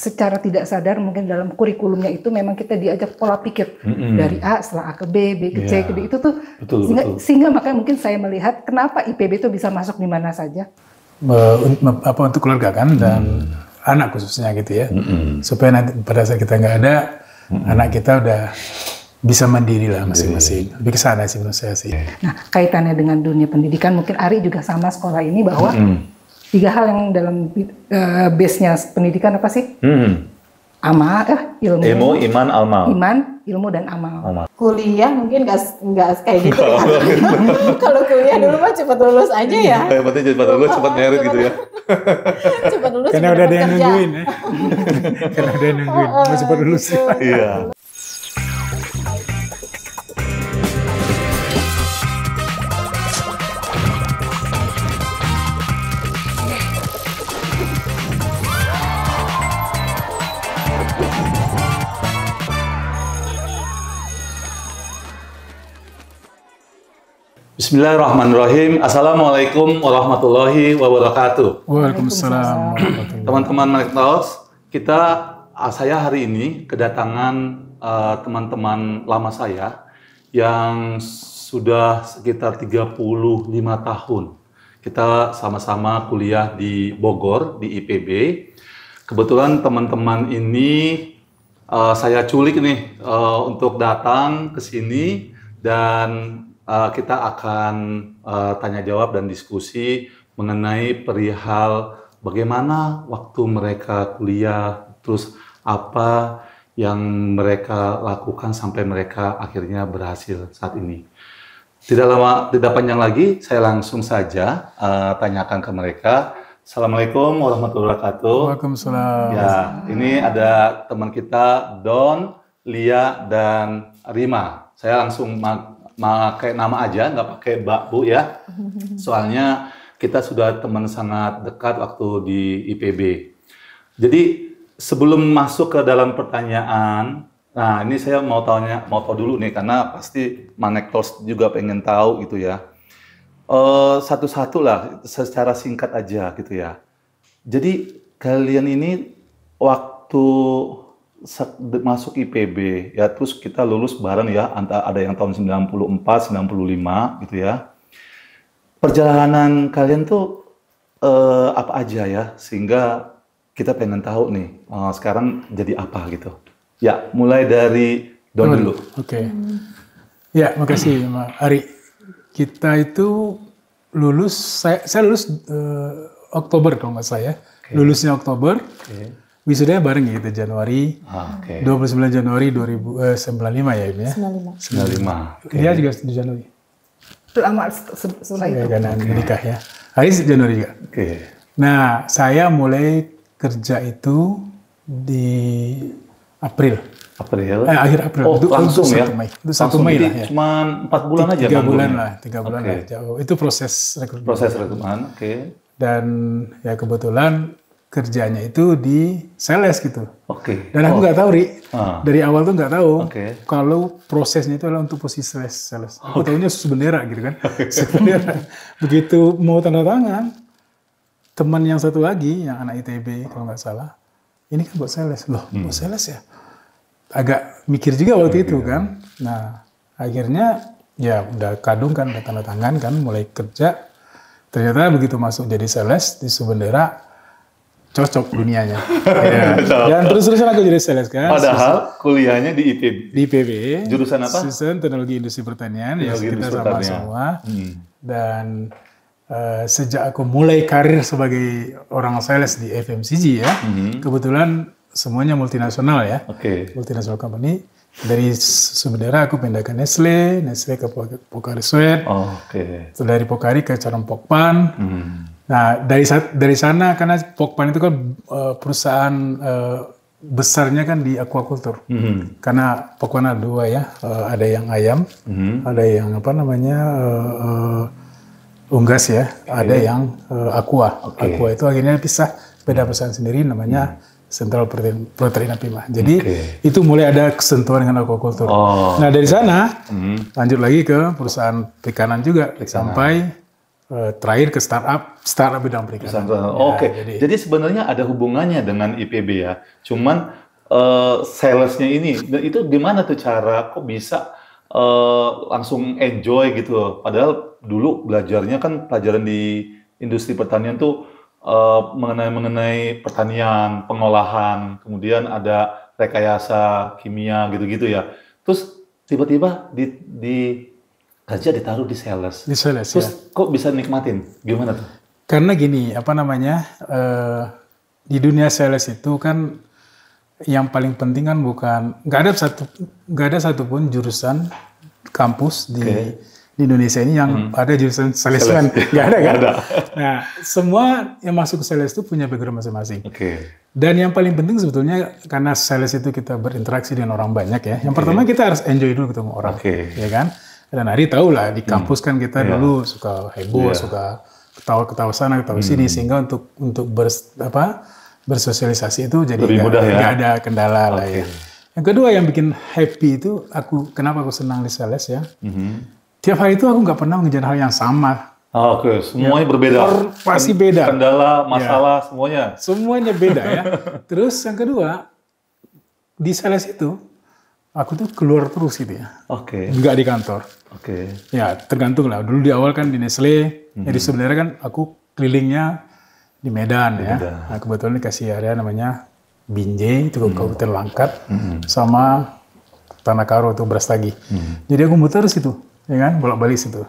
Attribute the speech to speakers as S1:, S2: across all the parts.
S1: secara tidak sadar mungkin dalam kurikulumnya itu memang kita diajak pola pikir dari A setelah A ke B, B ke C ke D itu tuh sehingga makanya mungkin saya melihat kenapa IPB itu bisa masuk di mana saja.
S2: Untuk keluarga kan dan anak khususnya gitu ya, supaya nanti pada saat kita nggak ada, anak kita udah bisa mandiri lah masing-masing. Lebih ke sana sih menurut saya sih.
S1: Nah, kaitannya dengan dunia pendidikan mungkin Ari juga sama sekolah ini bahwa 3 hal yang dalam base-nya pendidikan apa sih? Ilmu,
S3: iman, amal.
S1: Iman, ilmu dan amal.
S4: Kuliah mungkin nggak kayak gitu ya. Kalau kuliah dulu mah cepat lulus aja ya.
S3: Yang penting cepat lulus, cepat merit gitu ya.
S4: Cepat lulus.
S2: Karena udah ada yang nungguin ya. Karena ada yang nungguin, mau cepat lulus.
S3: Iya. Bismillahirrahmanirrahim. Assalamualaikum warahmatullahi wabarakatuh.
S2: Waalaikumsalam.
S3: Teman-teman Melek Talks, saya hari ini kedatangan teman-teman lama saya yang sudah sekitar 35 tahun. Kita sama-sama kuliah di Bogor, di IPB. Kebetulan teman-teman ini saya culik nih untuk datang ke sini dan kita akan tanya jawab dan diskusi mengenai perihal bagaimana waktu mereka kuliah, terus apa yang mereka lakukan sampai mereka akhirnya berhasil saat ini. Tidak panjang lagi, saya langsung saja tanyakan ke mereka. Assalamualaikum warahmatullahi wabarakatuh.
S2: Waalaikumsalam.
S3: Ya, ini ada teman kita Don, Lia, dan Rima. Saya langsung pakai nama aja, nggak pakai Mbak Bu ya. Soalnya kita sudah teman sangat dekat waktu di IPB. Jadi sebelum masuk ke dalam pertanyaan, nah ini saya mau tahu dulu nih karena pasti Melek Talks juga pengen tahu gitu ya. Satu-satu lah, secara singkat aja gitu ya. Jadi kalian ini waktu masuk IPB ya, terus kita lulus bareng ya, ada yang tahun 94, 95 gitu ya. Perjalanan kalian tuh apa aja ya, sehingga kita pengen tahu nih sekarang jadi apa gitu. Ya, mulai dari Don dulu.
S2: Oke. Ya, makasih Mbak Ari. Kita itu lulus, saya lulus Oktober kalau nggak saya. Lulusnya Oktober. Wisudanya bareng ya kita Januari, 29 Januari 1995 ya ini ya?
S3: 95.
S2: Dia juga di Januari.
S1: Lama setelah itu.
S2: Karena menikah ya. Hari Januari juga. Nah, saya mulai kerja itu di April. Akhir April.
S3: Oh, langsung ya?
S2: 1 Mei. Itu 1 Mei lah ya.
S3: Cuma 4 bulan aja?
S2: 3 bulan lah, 3 bulan lah. Jauh. Itu proses rekrutmen.
S3: Proses rekrutmen,
S2: Dan ya kebetulan kerjanya itu di sales gitu. Dan aku nggak tahu, Ri. Dari awal tuh nggak tahu kalau prosesnya itu adalah untuk posisi sales. Aku tahunya susu bendera gitu kan. Susu bendera. Begitu mau tanda tangan, teman yang satu lagi, yang anak ITB kalau nggak salah, ini kan buat sales. Loh, buat sales ya? Agak mikir juga waktu itu kan. Nah, akhirnya ya udah kadung kan, udah tanda tangan kan, mulai kerja. Ternyata begitu masuk jadi sales di susu bendera, cocok dunianya. Dan terus-terusan aku jadi sales kan.
S3: Padahal kuliahnya di IPB.
S2: Di IPB.
S3: Jurusan apa?
S2: Jurusan Teknologi Industri Pertanian. Ya kita sama semua. Dan sejak aku mulai karir sebagai orang sales di FMCG ya, kebetulan semuanya multinasional ya. Multinasional company. Dari Sumedera aku pindah ke Nestle ke Pocari Sweat. Dari Pocari ke Charoen Pokpan. Nah, dari sana karena Pokpan itu kan perusahaan besarnya kan di aquaculture. Karena Pokpan ada 2 ya, ada yang ayam, ada yang apa namanya unggas ya, ada yang aqua. Aqua itu akhirnya pisah, beda perusahaan sendiri namanya Sentral Protein Apima. Jadi itu mulai ada kesentuhan dengan aquaculture. Nah dari sana lanjut lagi ke perusahaan perikanan juga sampai terakhir ke startup bidang perikanan.
S3: Oke. Jadi sebenarnya ada hubungannya dengan IPB ya. Cuman salesnya ini, itu gimana tuh cara kok bisa langsung enjoy gitu? Padahal dulu belajarnya kan pelajaran di industri pertanian tuh mengenai pertanian, pengolahan, kemudian ada rekayasa kimia gitu-gitu ya. Terus tiba-tiba kerja ditaruh di sales.
S2: Di sales,
S3: terus kok bisa nikmatin? Gimana tuh?
S2: Karena gini, di dunia sales itu kan yang paling penting kan nggak ada satupun jurusan kampus di Indonesia ini yang ada jurusan salesman. Nggak ada kan? Nah, semua yang masuk ke sales itu punya background masing-masing. Dan yang paling penting sebetulnya karena sales itu kita berinteraksi dengan orang banyak ya. Yang pertama kita harus enjoy dulu ketemu orang, ya kan? Dan Ari tahu lah di kampus kan kita dulu suka heboh, suka ketawa-ketawa sana, ketawa sini, sehingga untuk bersosialisasi itu jadi nggak ada kendala lah ya. Yang kedua yang bikin happy itu kenapa aku senang di sales ya? Tiap hari itu aku nggak pernah ngejar hal yang sama.
S3: Semuanya berbeda.
S2: Pasti beda.
S3: Kendala, masalah, semuanya.
S2: Semuanya beda ya. Terus yang kedua di sales itu aku tuh keluar terus gitu ya. Nggak di kantor. Ya tergantung lah. Dulu di awal kan di Nestle, jadi sebenarnya kan aku kelilingnya di Medan ya. Nah, kebetulan dikasih area namanya Binjai, itu Kabupaten Langkat, sama Tanah Karo itu Brastagi. Jadi aku muter situ, ya kan, bolak-balik situ.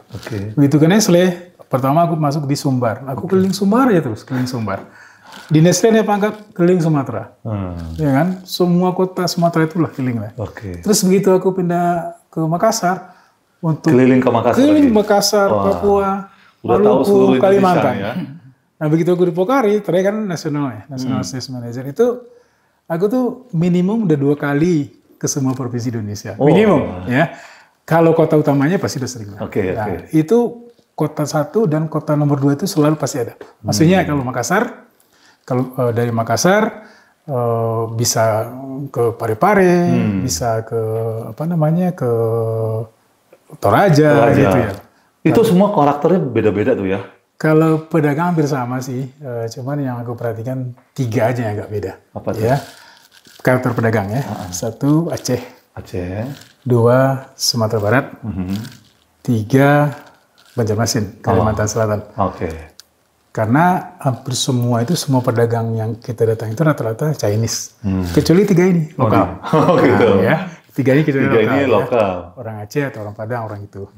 S2: Begitu ke Nestle, pertama aku masuk di Sumbar. Aku keliling Sumbar ya terus, keliling Sumbar. Di Nestle nih pangkat keliling Sumatera, ya kan, semua kota Sumatera itulah keliling lah. Terus begitu aku pindah ke Makassar, untuk
S3: keliling ke
S2: Makassar, Papua, Maluku, Kalimantan. Ya? Nah begitu aku di Pokari, terakhir kan nasional sales manager itu, aku tuh minimum udah 2 kali ke semua provinsi Indonesia, minimum ya. Kalau kota utamanya pasti udah sering. Itu kota 1 dan kota nomor 2 itu selalu pasti ada. Maksudnya kalau Makassar, dari Makassar bisa ke Parepare, bisa ke ke Toraja gitu ya.
S3: Itu semua karakternya beda-beda tuh ya?
S2: Kalau pedagang hampir sama sih, cuman yang aku perhatikan 3 aja yang agak beda.
S3: Apa tuh?
S2: Ya, karakter pedagang ya. 1 Aceh. 2 Sumatera Barat. 3 Banjarmasin, Kalimantan Selatan. Karena hampir semua pedagang yang kita datang itu rata-rata Chinese. Kecuali 3 ini lokal. Ya. 3 ini kecuali lokal. Orang Aceh atau orang Padang, orang itu.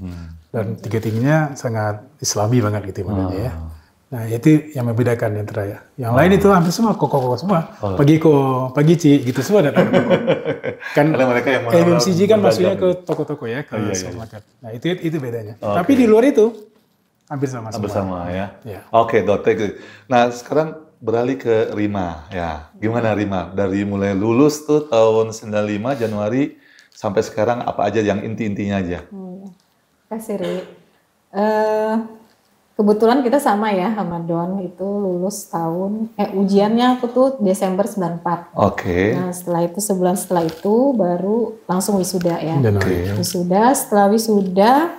S2: Dan 3-tiganya sangat Islami banget gitu makanya ya. Nah itu yang membedakan antara ya. Yang lain itu hampir semua koko semua. Pagi Ci gitu semua datang ke toko. Kan mereka yang FMCG kan maksudnya ke toko-toko ya, ke supermarket. Nah itu bedanya. Tapi di luar itu hampir sama semua.
S3: Bersama ya. Oke, Dokter. Nah sekarang beralih ke Rima ya. Gimana Rima? Dari mulai lulus tuh tahun 95 Januari sampai sekarang apa aja yang inti-intinya aja?
S4: Kasih Ri. Kebetulan kita sama ya sama Don, itu lulus ujiannya aku tuh Desember 94. Nah setelah itu sebulan setelah itu baru langsung wisuda ya. Wisuda, setelah wisuda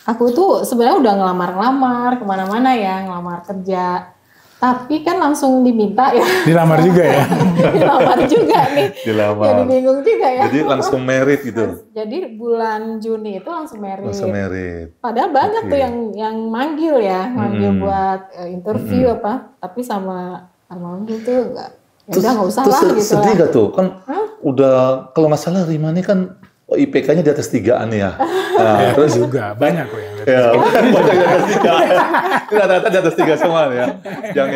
S4: aku tuh sebenarnya udah ngelamar kemana-mana ya, ngelamar kerja. Tapi kan langsung diminta ya.
S2: Dilamar juga ya?
S4: Dilamar juga nih. Jadi bingung juga ya.
S3: Jadi langsung merit gitu?
S4: Jadi bulan Juni itu langsung merit. Padahal banyak tuh yang manggil ya. Manggil buat interview tapi sama manggil tuh udah nggak usah lah gitu.
S3: Sedih gak tuh? Kan udah, kalau nggak salah Rima ini kan IPK-nya di atas 3-an ya.
S2: Nah, terus juga banyak kok yang di atas 3.
S3: Banyak di atas 3. Rata-rata di atas 3 semua ya. Yang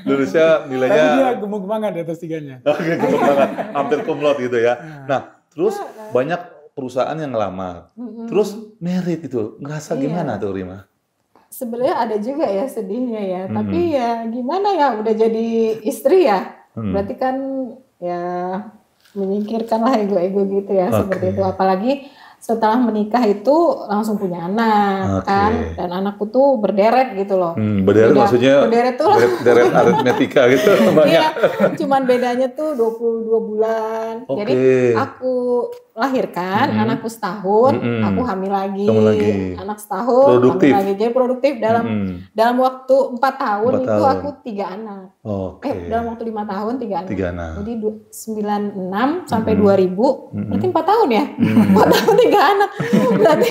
S3: lulusnya nilainya.
S2: Tapi dia gemuk banget di atas 3-nya.
S3: Gemuk banget, hampir cum laude gitu ya. Nah, terus banyak perusahaan yang ngelamar. Terus merit itu, ngerasa gimana tuh Rima?
S4: Sebenarnya ada juga ya sedihnya ya. Tapi ya gimana ya, udah jadi istri ya. Berarti kan ya menyingkirkan lah ego-ego gitu ya, seperti itu. Apalagi setelah menikah itu langsung punya anak kan, dan anakku tuh berderet gitu loh.
S3: Berderet maksudnya? Berderet tuh berderet aritmetika gitu banyak.
S4: Iya, cuman bedanya tuh 22 bulan. Jadi aku melahirkan, anakku setahun, aku hamil lagi, anak setahun,
S3: produktif.
S4: hamil lagi, jadi produktif dalam waktu 4 tahun itu aku 3 anak. Dalam waktu 5 tahun 3 anak. Jadi 96 sampai 2000, berarti 4 tahun ya, 4 tahun 3 anak, berarti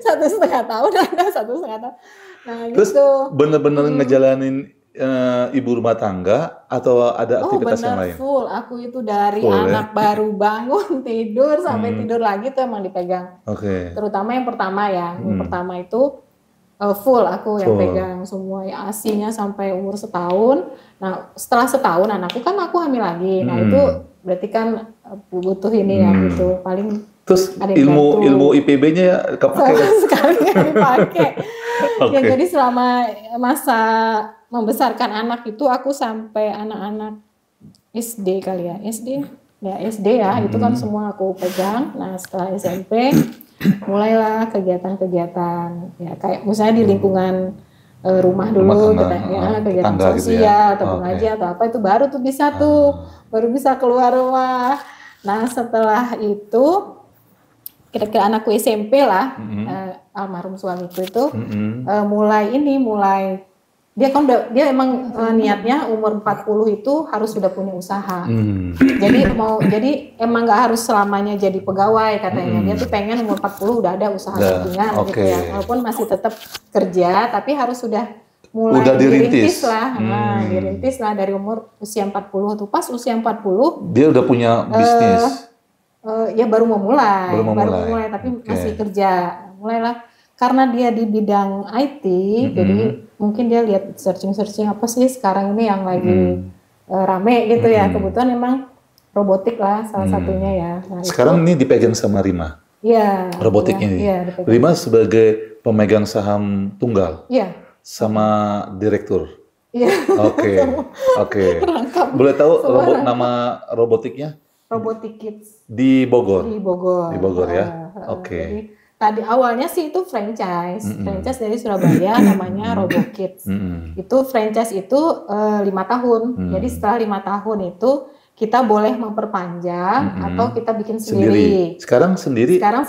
S4: 1,5 tahun ada 1,5 tahun. Nah,
S3: terus gitu. Bener-bener ngejalanin ibu rumah tangga atau ada aktivitas yang lain?
S4: Full. Aku itu dari anak baru bangun tidur sampai tidur lagi tuh emang dipegang. Terutama yang pertama ya. Yang pertama itu full aku yang pegang semua ya, ASI-nya sampai umur setahun. Nah setelah setahun anakku kan aku hamil lagi. Nah itu berarti kan butuh ini ya gitu. Paling
S3: terus ilmu IPB-nya ya kepake?
S4: Sama sekali nggak dipakai. Ya jadi selama masa membesarkan anak itu aku sampai anak-anak SD kali ya, SD ya, itu kan semua aku pegang. Nah setelah SMP mulailah kegiatan-kegiatan ya kayak misalnya di lingkungan rumah dulu, kegiatan sosial gitu ya. Atau pengajian atau apa itu baru tuh bisa baru bisa keluar rumah. Nah setelah itu kira-kira anakku SMP lah, almarhum suamiku itu mulai dia emang niatnya umur 40 itu harus sudah punya usaha. Jadi emang nggak harus selamanya jadi pegawai katanya. Dia tuh pengen umur 40 udah ada usaha sampingan gitu ya. Walaupun masih tetap kerja tapi harus sudah mulai dirintis lah. Dirintis lah dari umur usia 40 tuh. Pas usia 40
S3: dia udah punya bisnis.
S4: Ya baru mau mulai tapi masih kerja. Mulailah karena dia di bidang IT, jadi mungkin dia lihat searching apa sih sekarang ini yang lagi rame gitu ya. Kebetulan memang robotik lah salah satunya ya. Nah,
S3: sekarang ini dipegang sama Rima.
S4: Iya.
S3: Robotik ini.
S4: Iya,
S3: Rima sebagai pemegang saham tunggal.
S4: Iya.
S3: Sama direktur.
S4: Iya.
S3: Oke. Boleh tahu nama robotiknya?
S4: Robotik Kids.
S3: Di Bogor.
S4: Di Bogor
S3: Ya. Oke.
S4: Tadi awalnya sih itu franchise dari Surabaya namanya RoboKids. Itu franchise itu 5 tahun. Jadi setelah 5 tahun itu kita boleh memperpanjang atau kita bikin sendiri.
S3: Sekarang sendiri?
S4: Sekarang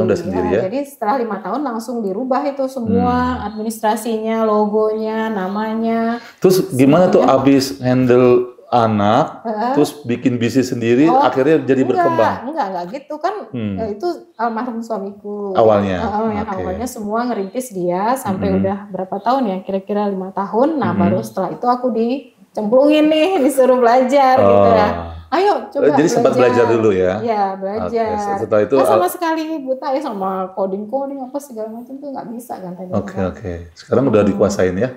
S4: udah
S3: sendiri ya.
S4: Jadi setelah 5 tahun langsung dirubah itu semua administrasinya, logonya, namanya.
S3: Terus gimana tuh abis handle anak, terus bikin bisnis sendiri, akhirnya jadi berkembang?
S4: Enggak gitu kan. Itu almarhum suamiku.
S3: Awalnya
S4: semua ngerintis dia sampai udah berapa tahun ya, kira-kira 5 tahun. Nah baru setelah itu aku dicemplungin nih, disuruh belajar gitu ya. Ayo coba
S3: jadi sempat belajar dulu ya?
S4: Iya belajar.
S3: Setelah itu
S4: sama sekali buta ya sama coding apa segala macam tuh nggak bisa kan tadi.
S3: Oke. Sekarang udah dikuasain ya?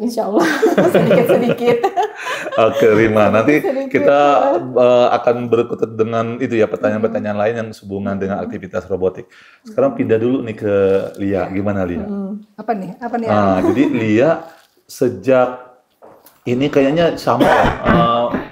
S4: Insya Allah sedikit.
S3: Oke Rima, nanti kita akan berkutat dengan itu ya pertanyaan-pertanyaan lain yang sehubungan dengan aktivitas robotik. Sekarang pindah dulu nih ke Lia, gimana Lia?
S1: Apa nih?
S3: Jadi Lia sejak ini kayaknya sama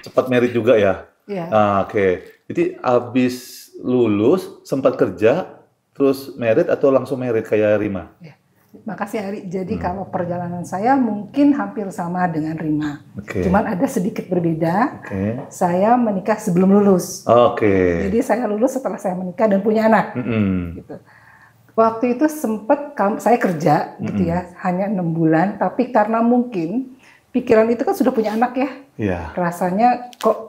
S3: cepat merit juga ya?
S1: Iya.
S3: Oke. Jadi abis lulus sempat kerja terus merit atau langsung merit kayak Rima?
S1: Iya. Makasih Ari. Jadi kalau perjalanan saya mungkin hampir sama dengan Rima. Cuman ada sedikit berbeda. Saya menikah sebelum lulus. Jadi saya lulus setelah saya menikah dan punya anak. Gitu. Waktu itu sempat saya kerja gitu ya, hanya 6 bulan. Tapi karena mungkin pikiran itu kan sudah punya anak ya. Rasanya kok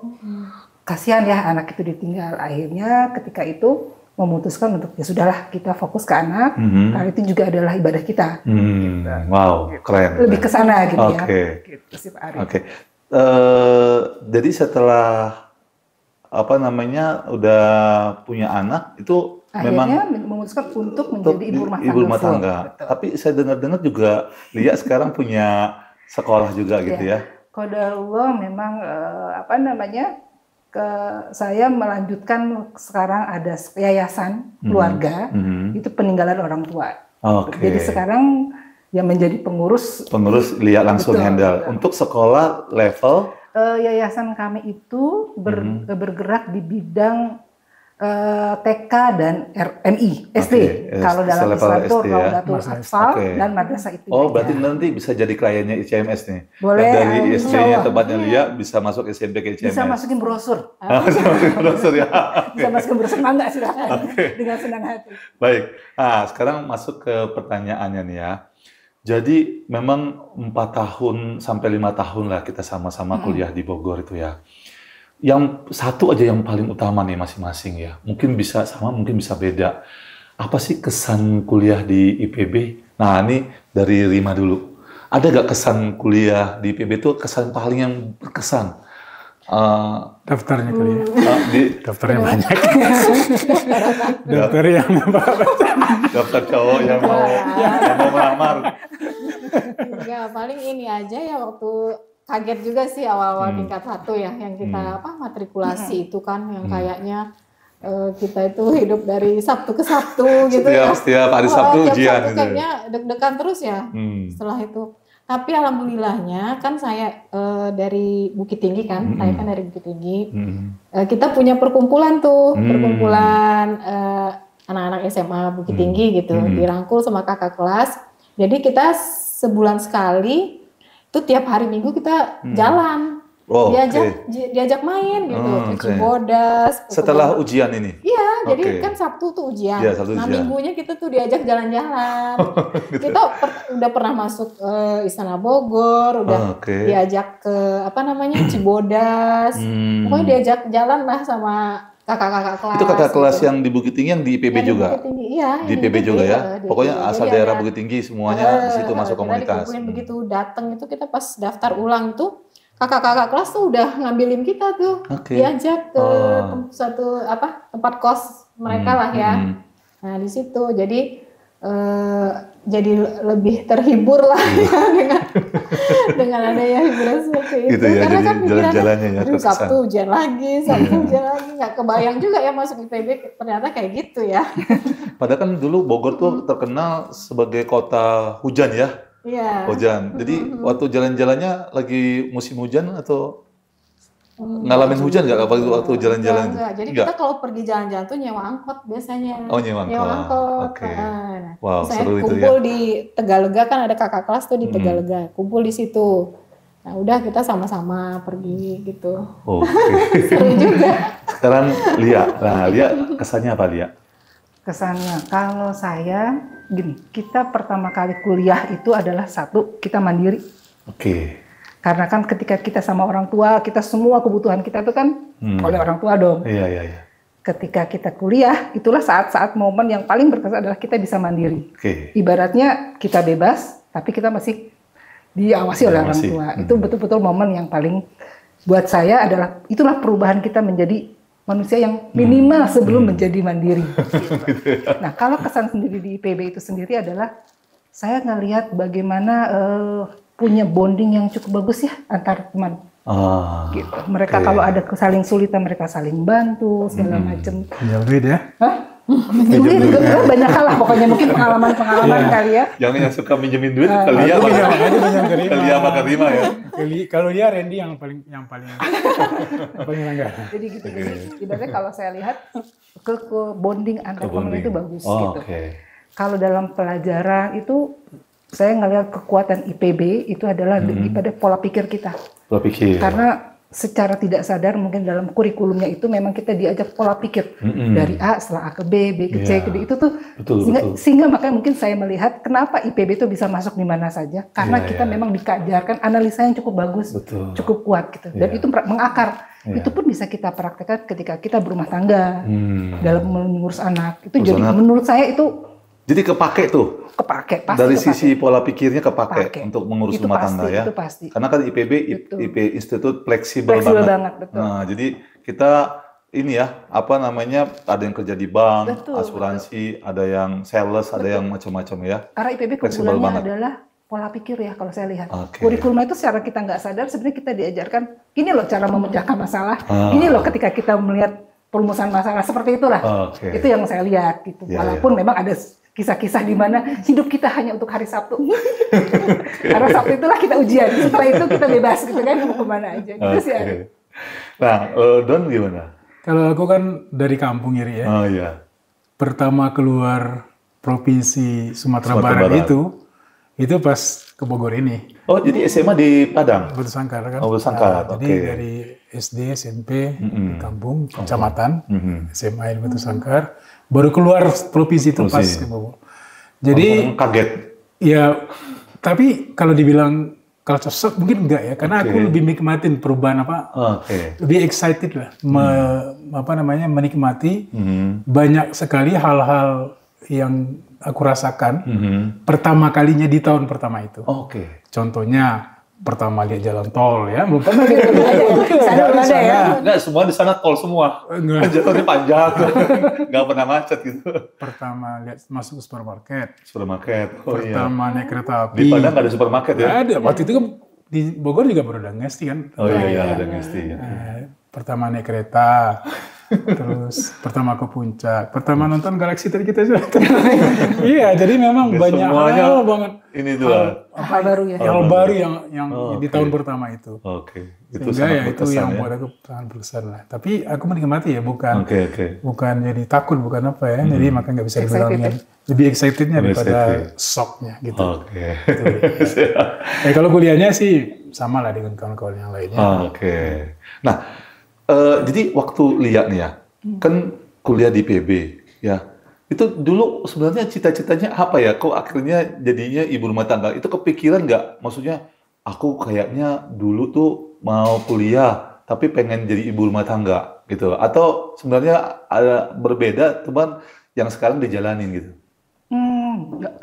S1: kasihan ya anak itu ditinggal. Akhirnya ketika itu memutuskan untuk ya sudahlah kita fokus ke anak, karena itu juga adalah ibadah kita.
S3: Gitu. Wow, keren.
S1: Lebih ke sana gitu ya.
S3: Gitu sih Pak Ari. Jadi setelah udah punya anak itu
S1: akhirnya memutuskan untuk menjadi ibu rumah tangga.
S3: Tapi saya dengar-dengar juga Lia sekarang punya sekolah juga gitu ya.
S1: Qadarullah memang saya melanjutkan sekarang ada yayasan keluarga, itu peninggalan orang tua. Jadi sekarang yang menjadi pengurus
S3: Lia langsung handle. Untuk sekolah level?
S1: Yayasan kami itu bergerak di bidang TK dan MI, SD. Kalau dalam Islam itu Raudatul Atfal dan Madrasah Ibtidaiyah.
S3: Oh, berarti nanti bisa jadi kliennya ICMS nih. Boleh. Dari SD-nya tempatnya Lia bisa masuk SMP ke ICMS.
S1: Bisa masukin brosur.
S3: Bisa masukin brosur ya.
S1: Bisa masukin brosur, mangga silakan. Dengan senang hati.
S3: Baik. Nah, sekarang masuk ke pertanyaannya nih ya. Jadi memang 4 tahun sampai 5 tahun lah kita sama-sama kuliah di Bogor itu ya. Yang satu aja yang paling utama nih masing-masing ya. Mungkin bisa sama, mungkin bisa beda. Apa sih kesan kuliah di IPB? Nah, ini dari Rima dulu. Ada gak kesan kuliah di IPB itu kesan paling yang berkesan?
S2: Daftarnya kali ya. Daftarnya banyak. Daftar yang
S3: daftar cowok yang mau melamar.
S4: Enggak, paling ini aja ya waktu kaget juga sih awal-awal tingkat 1 ya yang kita matrikulasi itu kan yang kayaknya kita itu hidup dari Sabtu ke Sabtu gitu ya.
S3: Setiap hari Sabtu ujian gitu.
S4: Kayaknya deg-degan terus ya setelah itu. Tapi alhamdulillahnya kan saya dari Bukit Tinggi kan, saya kan dari Bukit Tinggi. Kita punya perkumpulan tuh, perkumpulan anak-anak SMA Bukit Tinggi gitu, dirangkul sama kakak kelas. Jadi kita sebulan sekali itu tiap hari Minggu kita jalan, diajak main gitu, ke Cibodas.
S3: Setelah ujian ini?
S4: Iya, jadi kan Sabtu tuh ujian. Ya, Minggunya kita tuh diajak jalan-jalan. Gitu. Kita udah pernah masuk Istana Bogor, udah diajak ke Cibodas. Pokoknya diajak jalan lah sama kakak-kakak kelas.
S3: Itu kakak kelas yang di Bukit Tinggi yang di IPB juga?
S4: Di Bukit Tinggi, iya.
S3: Di IPB juga ya? Pokoknya asal daerah Bukit Tinggi semuanya di situ masuk komunitas.
S4: Begitu datang itu kita pas daftar ulang tuh, kakak-kakak kelas tuh udah ngambilin kita tuh. Diajak ke satu tempat kos mereka lah ya. Nah di situ jadi lebih terhibur lah ya dengan adanya hiburan seperti itu.
S3: Gitu ya,
S4: karena
S3: jadi
S4: kan
S3: jalan-jalannya ya
S4: Sabtu ujian lagi, nggak kebayang juga ya masuk IPB ternyata kayak gitu ya.
S3: Padahal kan dulu Bogor tuh terkenal sebagai kota hujan ya.
S4: Iya.
S3: Hujan. Jadi waktu jalan-jalannya lagi musim hujan atau ngalamin hujan nggak waktu jalan-jalan?
S4: Enggak. Jadi kita kalau pergi jalan-jalan tuh nyewa angkot biasanya.
S3: Oh, nyewa angkot.
S4: Oke.
S3: Wow, seru itu ya.
S4: Kumpul di Tegalega kan ada kakak kelas tuh di Tegalega. Kumpul di situ. Nah, udah kita sama-sama pergi gitu. Seru juga.
S3: Sekarang Lia. Nah, Lia kesannya apa, Lia?
S1: Kesannya kalau saya gini, kita pertama kali kuliah itu adalah satu, kita mandiri. Karena kan ketika kita sama orang tua, kita semua kebutuhan kita itu kan oleh orang tua dong.
S3: Iya.
S1: Ketika kita kuliah, itulah saat-saat momen yang paling berkesan adalah kita bisa mandiri. Ibaratnya kita bebas, tapi kita masih diawasi oleh orang tua. Itu betul-betul momen yang paling buat saya adalah, itulah perubahan kita menjadi manusia yang minimal sebelum menjadi mandiri. Nah, kalau kesan sendiri di IPB itu sendiri adalah, saya ngelihat bagaimana punya bonding yang cukup bagus ya antar teman. Gitu. Mereka kalau ada saling sulitan, mereka saling bantu segala macam.
S2: Pinjam duit ya?
S1: Duit banyak hal lah pokoknya, mungkin pengalaman kali ya.
S3: Yang suka minjemin duit ke Lia sama Karima ya.
S2: Kalau Lia Randy yang paling langganan.
S1: Jadi gitu. Ibaratnya kalau saya lihat ke bonding antar teman itu bagus gitu. Kalau dalam pelajaran itu saya ngelihat kekuatan IPB itu adalah pada pola pikir kita.
S3: Pola pikir.
S1: Karena secara tidak sadar mungkin dalam kurikulumnya itu memang kita diajak pola pikir dari A setelah A ke B, B ke C ke D itu tuh sehingga makanya mungkin saya melihat kenapa IPB itu bisa masuk di mana saja karena kita memang dikajarkan analisa yang cukup bagus, cukup kuat gitu dan itu mengakar. Itu pun bisa kita praktekkan ketika kita berumah tangga dalam mengurus anak. Itu jadi menurut saya itu
S3: jadi kepake tuh.
S1: Kepake, pasti
S3: dari
S1: kepake.
S3: Sisi pola pikirnya kepake untuk mengurus
S1: itu
S3: rumah tangga ya.
S1: Itu pasti.
S3: Karena kan IPB Institut fleksibel banget.
S1: Betul.
S3: Nah, jadi kita ini ya, ada yang kerja di bank, asuransi, ada yang sales, ada yang macam-macam ya.
S1: Karena IPB keunggulannya adalah pola pikir ya kalau saya lihat. Kurikulum itu secara kita nggak sadar sebenarnya kita diajarkan ini loh cara memecahkan masalah. Ini loh ketika kita melihat perumusan masalah seperti itulah. Itu yang saya lihat gitu. Walaupun memang ada kisah-kisah di mana hidup kita hanya untuk hari Sabtu. Karena Sabtu itulah kita ujian. Setelah itu kita bebas gitu kan mau kemana aja. Gitu sih.
S3: Nah, Don gimana?
S2: Kalau aku kan dari kampung ya.
S3: Oh iya.
S2: Pertama keluar provinsi Sumatera Barat itu pas ke Bogor ini.
S3: Oh, jadi SMA di Padang?
S2: Batu Sangkar kan.
S3: Oh, Batu Sangkar,
S2: Jadi dari SD, SMP, di kampung, kecamatan, SMA di Batu Sangkar, baru keluar provinsi itu pas ke Bogor. Jadi
S3: kaget?
S2: Ya, tapi kalau dibilang culture shock mungkin enggak ya, karena aku lebih nikmatin perubahan lebih excited lah, menikmati banyak sekali hal-hal yang aku rasakan pertama kalinya di tahun pertama itu. Contohnya pertama lihat jalan tol ya, belum pernah gitu.
S3: Enggak, semua di sana tol semua. Jalannya panjang, nggak pernah macet gitu.
S2: Pertama lihat masuk ke supermarket.
S3: Pertama
S2: naik kereta api.
S3: Di Padang nggak ada supermarket ya?
S2: Ada. Waktu itu kan di Bogor juga baru ada Ngesti kan.
S3: Oh iya, ada Ngesti.
S2: Pertama naik kereta. Terus pertama ke puncak, pertama nonton Galaxy tadi kita sudah. Iya, jadi memang banyak hal banget.
S3: Ini tuh
S1: hal baru ya.
S2: Hal baru yang di tahun pertama itu.
S3: Itu
S2: sehingga itu yang buat aku sangat berkesan lah. Tapi aku menikmati ya, bukan jadi takut, bukan apa ya. Jadi makanya nggak bisa dibilang lebih excitednya daripada shocknya gitu. Kalau kuliahnya sih sama lah dengan kawan-kawan yang lainnya.
S3: Nah. Jadi waktu Lia nih ya, kan kuliah di PB ya, itu dulu sebenarnya cita-citanya apa ya? Kok akhirnya jadinya ibu rumah tangga? Itu kepikiran nggak? Maksudnya aku kayaknya dulu tuh mau kuliah, tapi pengen jadi ibu rumah tangga gitu. Atau sebenarnya ada berbeda, teman yang sekarang dijalanin gitu?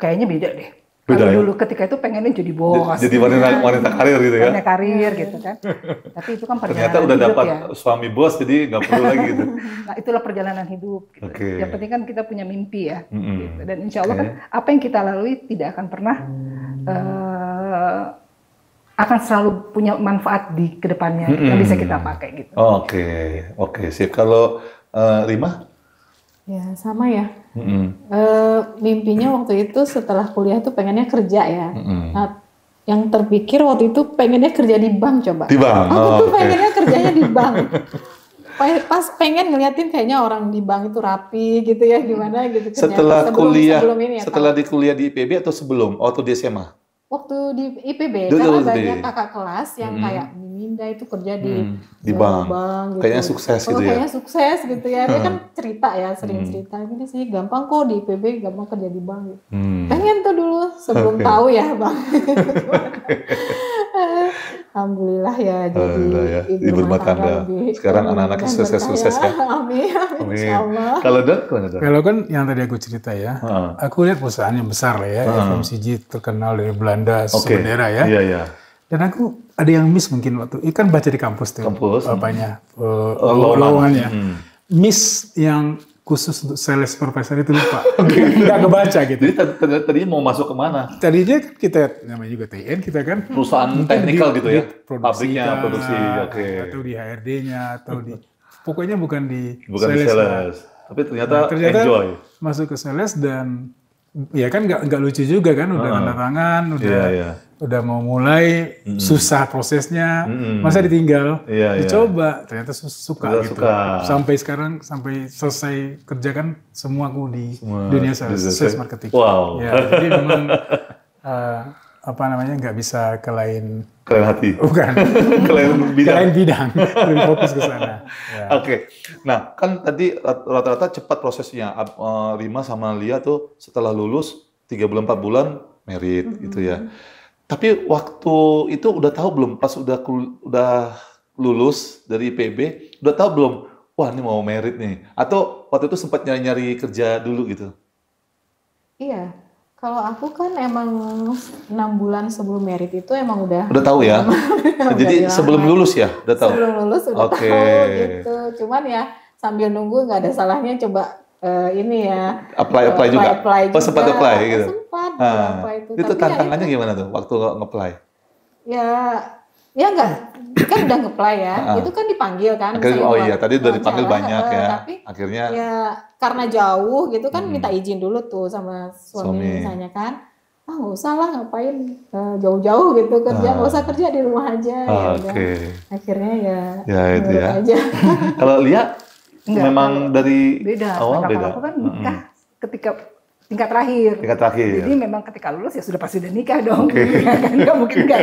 S1: Kayaknya beda deh. Kalau dulu ketika itu pengennya jadi bos.
S3: Jadi wanita karir gitu ya?
S1: Wanita karir gitu kan. Tapi itu kan perjalanan
S3: ternyata udah dapat
S1: ya.
S3: Suami bos, jadi nggak perlu lagi gitu.
S1: Nah, itulah perjalanan hidup. Gitu. Yang penting kan kita punya mimpi ya. Gitu. Dan insya Allah kan apa yang kita lalui tidak akan pernah akan selalu punya manfaat di kedepannya yang bisa kita pakai gitu.
S3: Oke, sip. Kalau Rima?
S4: Ya sama ya. Mimpinya waktu itu setelah kuliah tuh pengennya kerja ya. Nah, yang terpikir waktu itu pengennya kerja di bank coba.
S3: Di bank.
S4: Aku tuh pengennya kerjanya di bank. Pas pengen ngeliatin kayaknya orang di bank itu rapi gitu ya, gimana gitu.
S3: Setelah di kuliah di IPB atau sebelum? Waktu di SMA?
S4: Waktu di IPB, karena banyak kakak kelas yang kayak Minda itu kerja di
S3: bank gitu. Kayaknya sukses gitu ya?
S4: Kayaknya sukses gitu ya, dia kan cerita ya, sering cerita, gini sih gampang kok di IPB, gampang kerja di bank gitu. Pengen tuh dulu, sebelum tahu ya bang. Alhamdulillah ya, jadi
S3: ibu rumah tangga. Sekarang anak-anak sukses ya.
S4: Amin. Insyaallah.
S2: Kalau kan yang tadi aku cerita ya, aku lihat perusahaan yang besar lah ya, FMCG terkenal dari Belanda, sebendera ya.
S3: Iya.
S2: Dan aku ada yang miss mungkin waktu, kan baca di kampus tuh, apanya, lowongannya. Miss yang khusus untuk sales supervisor itu lupa, nggak kebaca gitu.
S3: Jadi tadinya mau masuk kemana?
S2: Tadinya kan kita, namanya juga TN, kita kan
S3: perusahaan teknikal gitu ya?
S2: Pabriknya,
S3: produksi,
S2: atau di HRD-nya, atau di, pokoknya bukan di
S3: sales. Tapi ternyata enjoy.
S2: Masuk ke sales dan ya kan nggak lucu juga kan, udah tanda tangan, udah mau mulai, susah prosesnya, masa ditinggal, dicoba, ternyata suka gitu. Sampai sekarang, sampai selesai kerja kan, semua aku di dunia sales marketing.
S3: Wow.
S2: Ya, jadi memang nggak bisa ke lain
S3: hati.
S2: Bukan. Ke lain bidang. Lebih fokus ke sana. Ya.
S3: Oke. Nah, kan tadi rata-rata cepat prosesnya. Rima sama Lia tuh setelah lulus 3 bulan 4 bulan merit gitu ya. Tapi waktu itu udah tahu belum, pas udah lulus dari IPB, udah tahu belum, wah ini mau merit nih? Atau waktu itu sempat nyari-nyari kerja dulu gitu?
S4: Iya, kalau aku kan emang 6 bulan sebelum merit itu emang udah
S3: tahu ya? Jadi sebelum lulus ya, udah tahu?
S4: Sebelum lulus udah tahu gitu, cuman ya sambil nunggu nggak ada salahnya coba ini ya.
S3: Apply juga? Sempat apply gitu?
S4: Sempat.
S3: Itu tantangannya gimana tuh waktu nge-apply?
S4: Ya nggak, kan udah nge-apply ya. Itu kan dipanggil kan.
S3: Tadi udah dipanggil banyak ya.
S4: Tapi
S3: akhirnya
S4: ya karena jauh gitu kan minta izin dulu tuh sama suami misalnya kan. Nggak usah lah ngapain jauh-jauh gitu kerja, nggak usah kerja di rumah aja.
S3: Oke.
S4: Akhirnya
S3: ya itu ya.
S4: Aja.
S3: Kalau Lia memang dari
S1: beda.
S3: awal
S1: beda. Kalau aku kan nikah ketika tingkat terakhir. Jadi memang ketika lulus ya sudah pasti udah nikah dong. Nggak mungkin enggak.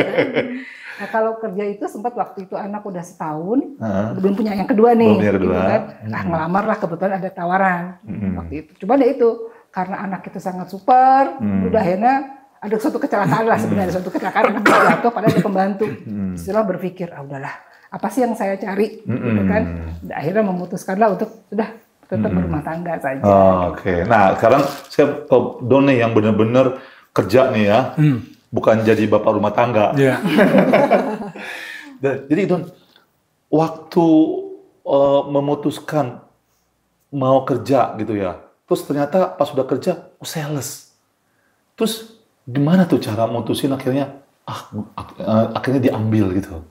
S1: Nah kalau kerja itu sempat waktu itu anak udah setahun, belum punya yang kedua nih. Gitu kan. Nah ngelamar lah, kebetulan ada tawaran waktu itu. Cuma ya itu, karena anak itu sangat super, udah akhirnya ada suatu kecelakaan lah sebenarnya, suatu kecelakaan anak jatuh pada ada pembantu. Setelah berpikir, udahlah, apa sih yang saya cari? Gitu kan. Akhirnya memutuskanlah untuk sudah tetap berumah tangga saja.
S3: Oke. Nah, sekarang saya ke Don nih yang benar-benar kerja nih ya. Bukan jadi bapak rumah tangga. Jadi Don, waktu memutuskan mau kerja gitu ya. Terus ternyata pas sudah kerja, sales. Terus gimana tuh cara mutusin akhirnya akhirnya diambil gitu.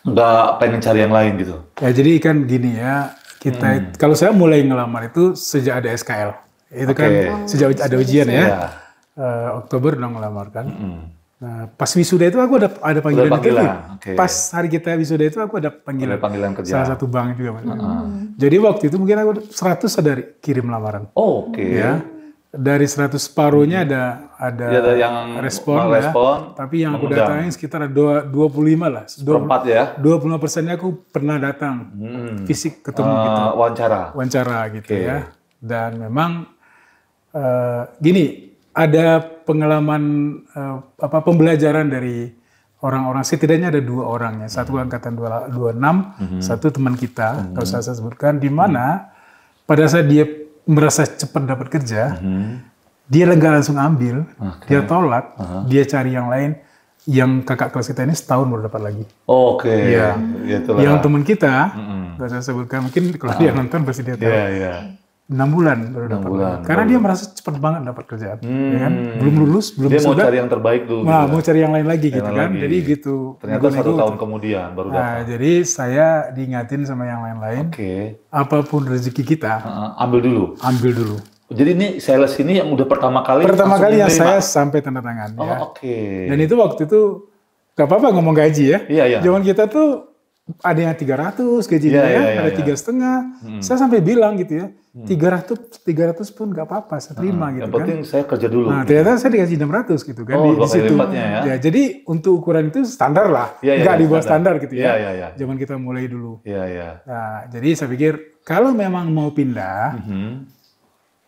S3: Nggak pengen cari yang lain gitu.
S2: Ya jadi kan gini ya. Kita kalau saya mulai ngelamar itu sejak ada SKL, itu kan sejak ada ujian ya. Oktober udah ngelamar kan. Nah, pas wisuda itu aku ada panggilan kerja. Pas hari kita wisuda itu aku ada panggilan kerja. Salah satu bank juga. Jadi waktu itu mungkin aku 100 ada kirim lamaran. Ya. Dari 100 separuhnya ada
S3: yang
S2: respon ya. Tapi yang aku datangin sekitar 25 lah.
S3: 24 ya.
S2: 25%-nya aku pernah datang. Fisik ketemu gitu. Wawancara gitu ya. Dan memang gini, ada pengalaman pembelajaran dari orang-orang, setidaknya ada 2 orang ya. Satu angkatan 26, satu teman kita, nggak usah saya sebutkan, di mana pada saat dia merasa cepat dapat kerja, dia nggak langsung ambil, dia tolak, dia cari yang lain, yang kakak kelas kita ini setahun baru dapat lagi. Ya. Yang teman kita, nggak usah sebutkan, mungkin kalau dia nonton pasti dia tahu. 6 bulan baru dapat lagi. Karena dia merasa cepat banget dapat kerjaan, ya kan? Belum lulus, belum
S3: dia mau cari yang terbaik dulu.
S2: Nah, mau cari yang lain lagi gitu kan. Jadi gitu.
S3: Ternyata 1 tahun kemudian baru dapat.
S2: Nah, jadi saya diingatin sama yang lain-lain. Apapun rezeki kita,
S3: ambil dulu. Jadi ini sales ini yang udah pertama kali
S2: yang saya sampai tanda tangan. Dan itu waktu itu gak apa-apa ngomong gaji ya. Zaman kita tuh ada yang 300 gajinya ada 3,5. Saya sampai bilang gitu ya, 300 pun gak apa-apa, saya terima gitu kan.
S3: Yang penting saya kerja dulu.
S2: Nah, ternyata saya dikasih 600 gitu kan di situ. Ya, jadi untuk ukuran itu standar lah, nggak di bawah standar gitu ya. Zaman kita mulai dulu. Nah, jadi saya pikir kalau memang mau pindah,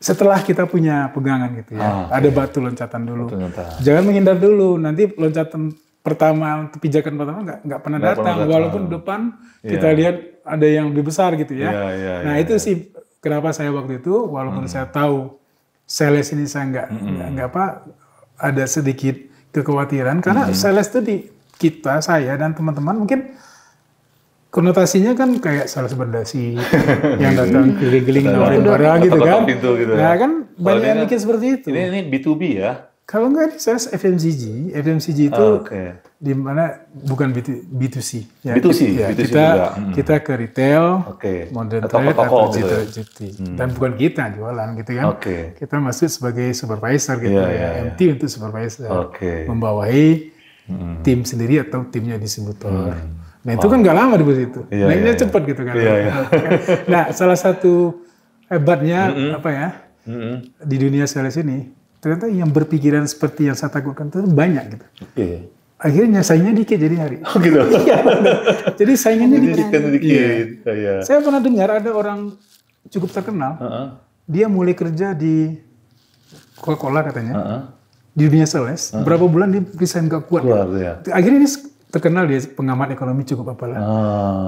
S2: setelah kita punya pegangan gitu ya, ada batu loncatan dulu. Jangan menghindar dulu, nanti loncatan pertama, untuk pijakan pertama nggak pernah datang, walaupun depan kita lihat ada yang lebih besar gitu ya. Nah itu sih kenapa saya waktu itu, walaupun saya tahu sales ini saya nggak ada sedikit kekhawatiran, karena sales itu di kita, saya dan teman-teman mungkin konotasinya kan kayak sales berdasi yang datang keliling-keliling nawarin barang gitu kan. Nah kan banyak yang mikir seperti itu.
S3: Ini B2B ya.
S2: Kalau nggak, saya FMCG itu di mana bukan B2C. Ya,
S3: B2C,
S2: ya,
S3: B2C
S2: kita ke retail, modern trade atau GT. Dan bukan kita jualan gitu kan. Kita masuk sebagai supervisor gitu MT untuk supervisor. Membawahi tim sendiri atau timnya distributor. Nah itu kan nggak lama di situ. Naiknya cepat gitu kan. Nah salah satu hebatnya di dunia sales ini, ternyata yang berpikiran seperti yang saya takutkan itu banyak gitu. Akhirnya saingnya dikit jadi hari.
S3: Gitu.
S2: Jadi saingannya dikit. Saya pernah dengar ada orang cukup terkenal, dia mulai kerja di Coca-Cola katanya, di dunia sales, berapa bulan dia resign gak kuat. Akhirnya dia terkenal, dia pengamat ekonomi cukup apalah.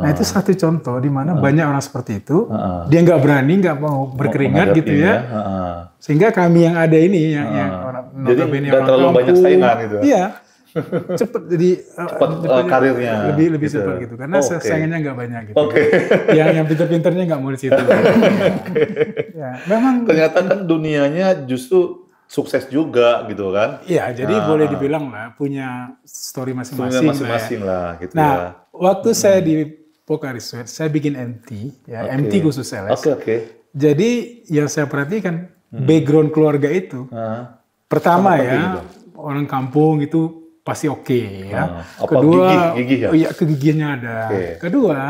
S2: Nah itu satu contoh di mana banyak orang seperti itu, dia nggak berani, nggak mau berkeringat gitu ya. Sehingga kami yang ada ini, yang orang notabene orang
S3: terlalu banyak saingan gitu.
S2: Iya, cepat jadi
S3: karirnya
S2: lebih gitu. Cepat gitu, karena saingannya nggak banyak gitu. Yang pinter-pinternya nggak mau di situ. Ya, memang.
S3: Ternyata kan dunianya justru sukses juga gitu kan?
S2: Iya, jadi boleh dibilang lah punya story masing-masing
S3: lah. Gitu
S2: nah, waktu saya di Pocari Sweat, saya bikin MT, ya MT khusus sales. Jadi yang saya perhatikan background keluarga itu, pertama ya orang kampung itu pasti ya. Kedua,
S3: gigih ya?
S2: Iya kegigihannya ada. Kedua,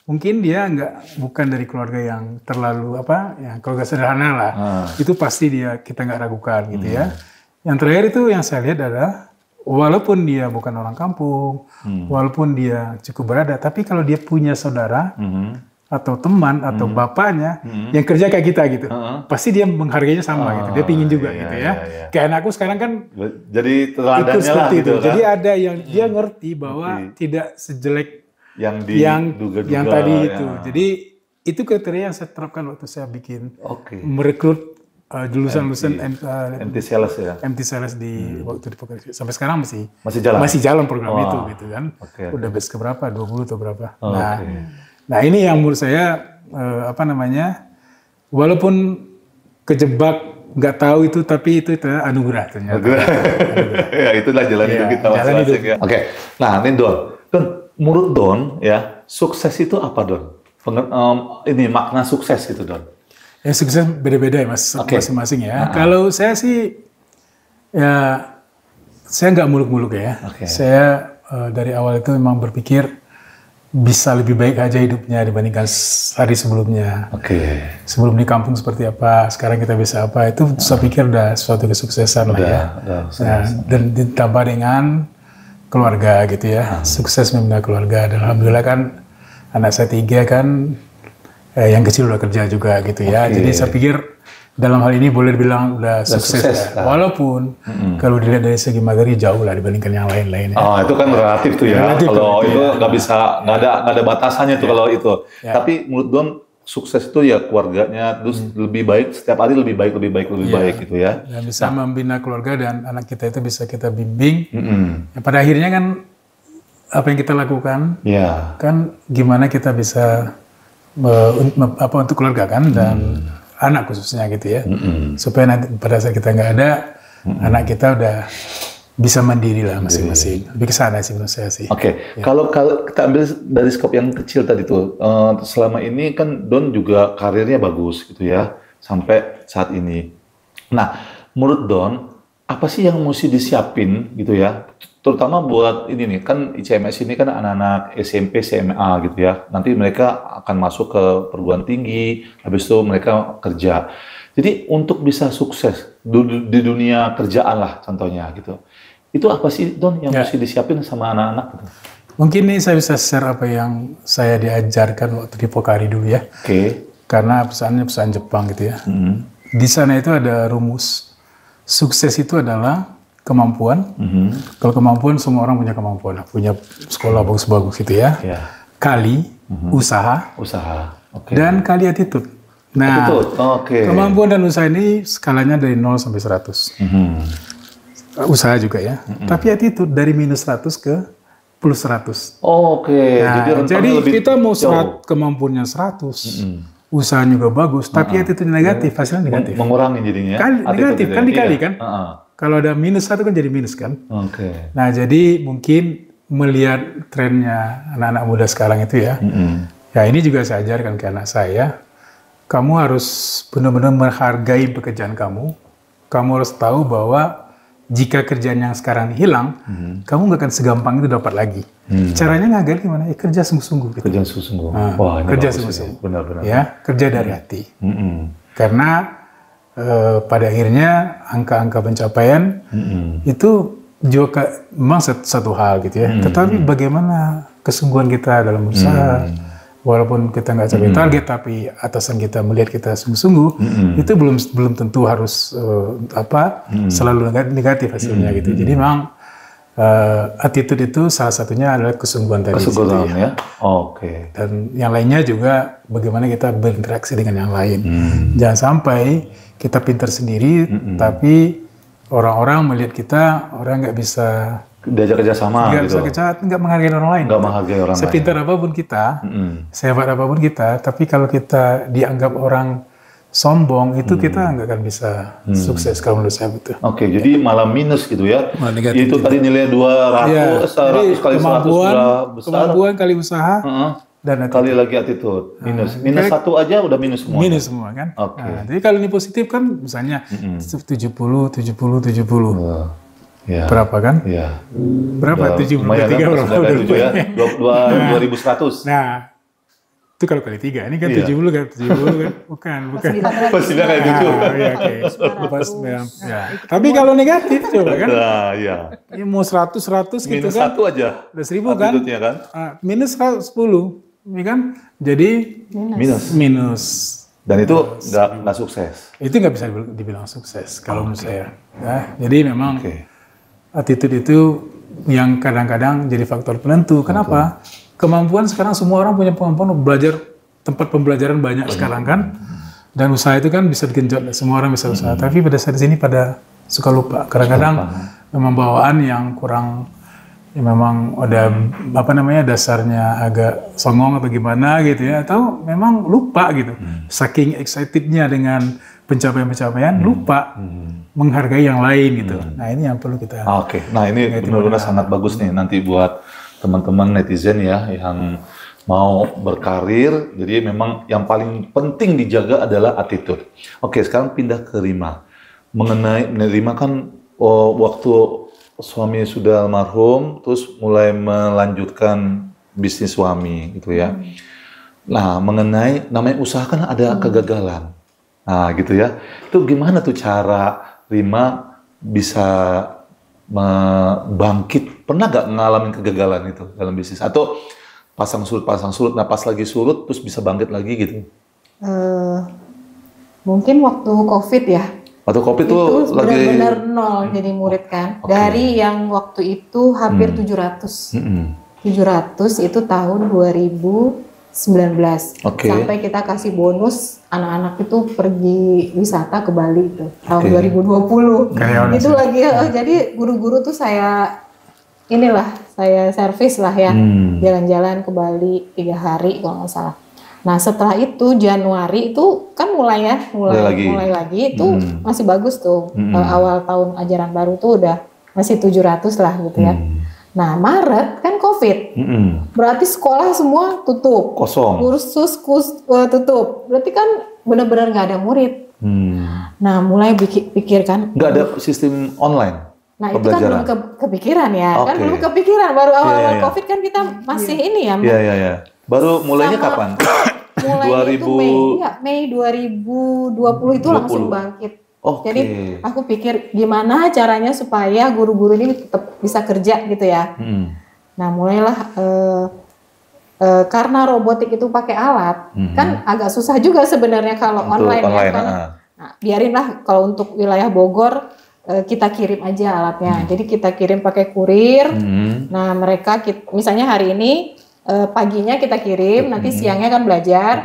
S2: mungkin dia bukan dari keluarga yang terlalu yang keluarga sederhana lah. Itu pasti kita nggak ragukan gitu ya. Yang terakhir itu yang saya lihat adalah walaupun dia bukan orang kampung, walaupun dia cukup berada, tapi kalau dia punya saudara atau teman atau bapaknya yang kerja kayak kita gitu, pasti dia menghargainya sama gitu. Dia pingin juga gitu ya. Kayak anakku sekarang kan
S3: jadi teladannya lah gitu kan.
S2: Jadi ada yang dia ngerti bahwa tidak sejelek yang tadi itu. Jadi itu kriteria yang saya terapkan waktu saya bikin merekrut lulusan
S3: MT Sales ya.
S2: MT Sales di waktu di Pekerja. Sampai sekarang masih jalan program itu gitu kan. Udah batch keberapa? 20 atau berapa. Nah ini yang menurut saya walaupun kejebak nggak tahu itu, tapi itu anugerah ternyata.
S3: Ya itulah jalan hidup kita masing-masing ya. Oke. Nah ini Don, menurut Don ya, sukses itu apa Don? Ini makna sukses gitu Don.
S2: Ya sukses beda-beda ya Mas, masing-masing ya. Kalau saya sih, ya saya nggak muluk-muluk ya. Saya dari awal itu memang berpikir bisa lebih baik aja hidupnya dibandingkan hari sebelumnya. Sebelum di kampung seperti apa, sekarang kita bisa apa, itu saya pikir udah suatu kesuksesan lah ya. Dan ditambah dengan keluarga gitu ya, sukses membina keluarga. Dan alhamdulillah kan anak saya 3 kan, yang kecil udah kerja juga gitu ya. Jadi saya pikir dalam hal ini boleh dibilang udah sukses ya. Walaupun kalau dilihat dari segi materi jauh lah dibandingkan yang lain-lain.
S3: Itu kan relatif tuh ya. Kalau itu nggak bisa, nggak ada batasannya tuh kalau itu. Tapi menurut Don sukses itu ya keluarganya terus lebih baik, setiap hari lebih baik gitu ya.
S2: Dan bisa membina keluarga dan anak kita itu bisa kita bimbing. Ya, pada akhirnya kan apa yang kita lakukan kan gimana kita bisa untuk keluarga kan dan anak khususnya gitu ya, supaya nanti pada saat kita nggak ada, anak kita udah bisa mandiri lah masing-masing. Lebih ke sana sih menurut saya sih.
S3: Kalau kita ambil dari skop yang kecil tadi tuh, selama ini kan Don juga karirnya bagus gitu ya, sampai saat ini. Nah, menurut Don, apa sih yang mesti disiapin gitu ya? Terutama buat ini nih, kan ICMS ini kan anak-anak SMP, SMA gitu ya. Nanti mereka akan masuk ke perguruan tinggi, habis itu mereka kerja. Jadi untuk bisa sukses di dunia kerjaan lah contohnya gitu. Itu apa sih Don yang mesti disiapin sama anak-anak gitu?
S2: Mungkin nih saya bisa share apa yang saya diajarkan waktu di Pokari dulu ya. Karena perusahaannya perusahaan Jepang gitu ya. Di sana itu ada rumus. Sukses itu adalah kemampuan. Kalau kemampuan semua orang punya kemampuan, punya sekolah bagus-bagus gitu ya. Kali usaha. Dan kali attitude. Nah, kemampuan dan usaha ini skalanya dari 0 sampai 100. Usaha juga ya. Tapi attitude dari minus 100 ke plus 100. Nah, jadi kita mau kemampuannya 100. Usaha juga bagus, tapi attitude negatif, hasilnya negatif.
S3: Mengurangi jadinya.
S2: Negatif kan dikali kan. Kalau ada minus 1 kan jadi minus kan. Nah jadi mungkin melihat trennya anak-anak muda sekarang itu ya. Ya ini juga saya ajarkan ke anak saya. Kamu harus benar-benar menghargai pekerjaan kamu. Kamu harus tahu bahwa jika kerjaan yang sekarang hilang, kamu nggak akan segampang itu dapat lagi. Caranya ngagali gimana? Ya kerja sungguh-sungguh. Gitu.
S3: Kerja sungguh-sungguh.
S2: Wah, kerja sungguh-sungguh.
S3: Benar-benar.
S2: Ya, kerja dari hati. Karena pada akhirnya angka-angka pencapaian itu juga memang satu hal gitu ya. Tetapi bagaimana kesungguhan kita dalam usaha, walaupun kita nggak capai target, tapi atasan kita melihat kita sungguh-sungguh, itu belum tentu harus selalu negatif hasilnya gitu. Jadi memang attitude itu salah satunya adalah kesungguhan tadi.
S3: Kesungguhan ya.
S2: Dan yang lainnya juga bagaimana kita berinteraksi dengan yang lain. Jangan sampai kita pintar sendiri, tapi orang-orang melihat kita, orang nggak bisa
S3: diajak kerjasama gitu.
S2: Nggak menghargai orang lain.
S3: Nggak menghargai orang lain.
S2: Sepintar apapun kita, sehebat apapun kita, tapi kalau kita dianggap orang sombong, itu kita nggak akan bisa sukses kalau menurut saya betul.
S3: Jadi malah minus gitu ya. Itu tadi nilai 200, 100 kali 100
S2: kemampuan kali usaha. Dan
S3: kali lagi attitude, minus 1 aja udah minus semua.
S2: Minus semua kan. Nah, jadi kalau ini positif kan misalnya 70. Berapa kan? Berapa? 73 berapa?
S3: 2.100.
S2: Nah, Itu kalau kali 3, ini kan 70 kan, 70 kan, bukan.
S3: Pasti kayak gitu.
S2: Iya, oke. Ya. Tapi kalau negatif coba kan.
S3: Nah, iya.
S2: Ya mau 100 gitu
S3: minus
S2: kan.
S3: Minus 1 aja.
S2: Udah 1000 kan. Minus 10, ya kan. Jadi minus.
S3: Dan itu nggak sukses.
S2: Itu nggak bisa dibilang sukses kalau menurut saya. Ya, jadi memang attitude itu yang kadang-kadang jadi faktor penentu. Kenapa? Kemampuan sekarang semua orang punya kemampuan belajar, tempat pembelajaran banyak sekarang kan. Dan usaha itu kan bisa digenjot, semua orang bisa usaha. Tapi pada saat ini pada suka lupa. Kadang-kadang memang bawaan yang kurang, ya memang ada dasarnya agak songong atau gimana gitu ya. Atau memang lupa gitu. Saking excitednya dengan pencapaian-pencapaian, lupa menghargai yang lain gitu. Nah ini yang perlu kita...
S3: Nah ini benar-benar sangat bagus nih nanti buat teman-teman netizen ya yang mau berkarir. Jadi memang yang paling penting dijaga adalah attitude. Sekarang pindah ke Rima. Mengenai Rima kan waktu suami sudah almarhum, terus mulai melanjutkan bisnis suami gitu ya. Nah mengenai namanya usaha kan ada kegagalan. Nah gitu ya, itu gimana tuh cara Rima bisa bangkit? Pernah gak ngalamin kegagalan itu dalam bisnis? Atau pasang surut, nah pas lagi surut terus bisa bangkit lagi gitu?
S4: Mungkin waktu COVID ya.
S3: Waktu COVID itu lagi
S4: benar-benar nol jadi murid kan. Dari yang waktu itu hampir 700. 700 itu tahun 2019. Sampai kita kasih bonus anak-anak itu pergi wisata ke Bali itu tahun 2020. Itu lagi jadi guru-guru tuh saya servis lah ya, jalan-jalan ke Bali 3 hari kalau nggak salah. Nah setelah itu Januari itu kan mulai lagi itu masih bagus tuh. Awal tahun ajaran baru tuh udah masih 700 lah gitu ya. Nah Maret kan COVID, berarti sekolah semua tutup,
S3: kosong,
S4: kursus tutup, berarti kan benar-benar nggak ada murid. Nah mulai pikirkan,
S3: nggak ada sistem online.
S4: Nah itu kan belum kepikiran ya, kan belum kepikiran, baru awal-awal COVID kan kita masih ini ya.
S3: Iya. Baru mulainya kapan?
S4: Mulai itu Mei 2020 itu langsung bangkit. Jadi aku pikir gimana caranya supaya guru-guru ini tetap bisa kerja gitu ya. Nah mulailah karena robotik itu pakai alat, kan agak susah juga sebenarnya kalau online ya kan. Nah, biarinlah kalau untuk wilayah Bogor kita kirim aja alatnya. Jadi kita kirim pakai kurir. Nah mereka misalnya hari ini paginya kita kirim, nanti siangnya kan belajar.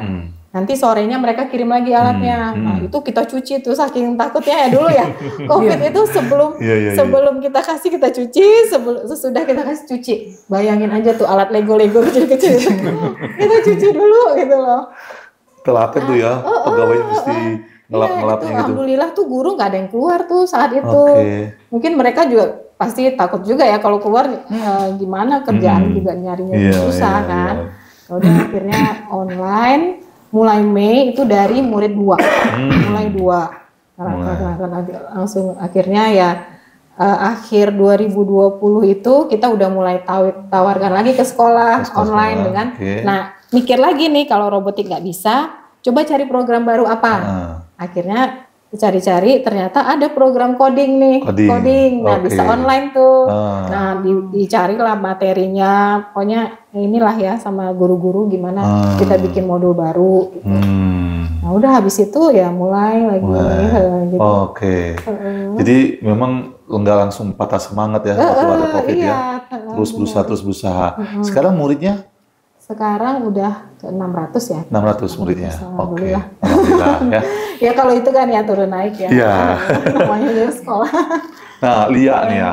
S4: Nanti sorenya mereka kirim lagi alatnya. Nah itu kita cuci tuh saking takutnya ya dulu ya. COVID itu sebelum kita cuci, sesudah kita kasih cuci. Bayangin aja tuh alat Lego kecil-kecil itu. Kita cuci dulu gitu loh.
S3: Telaten tuh ya, pegawai mesti ngelap-ngelapnya gitu.
S4: Alhamdulillah tuh guru nggak ada yang keluar tuh saat itu. Mungkin mereka juga pasti takut juga ya kalau keluar gimana kerjaan juga nyarinya susah kan. Udah akhirnya online. Mulai Mei itu dari murid 2, mulai 2, langsung akhirnya ya akhir 2020 itu kita udah mulai tawarkan lagi ke sekolah online dengan, nah mikir lagi nih kalau robotik nggak bisa, coba cari program baru apa, akhirnya cari-cari ternyata ada program coding nih, coding, nah bisa online tuh, nah dicarilah materinya, pokoknya inilah ya sama guru-guru gimana kita bikin modul baru gitu. Nah udah habis itu ya mulai lagi gitu.
S3: Jadi memang nggak langsung patah semangat ya waktu ada COVID ya, terus berusaha. Sekarang muridnya?
S4: Sekarang udah ke 600 ya.
S3: 600 muridnya.
S4: Alhamdulillah.
S3: Alhamdulillah ya.
S4: Ya kalau itu kan ya turun naik ya.
S3: Iya.
S4: Namanya juga sekolah.
S3: Nah, Lia nih ya.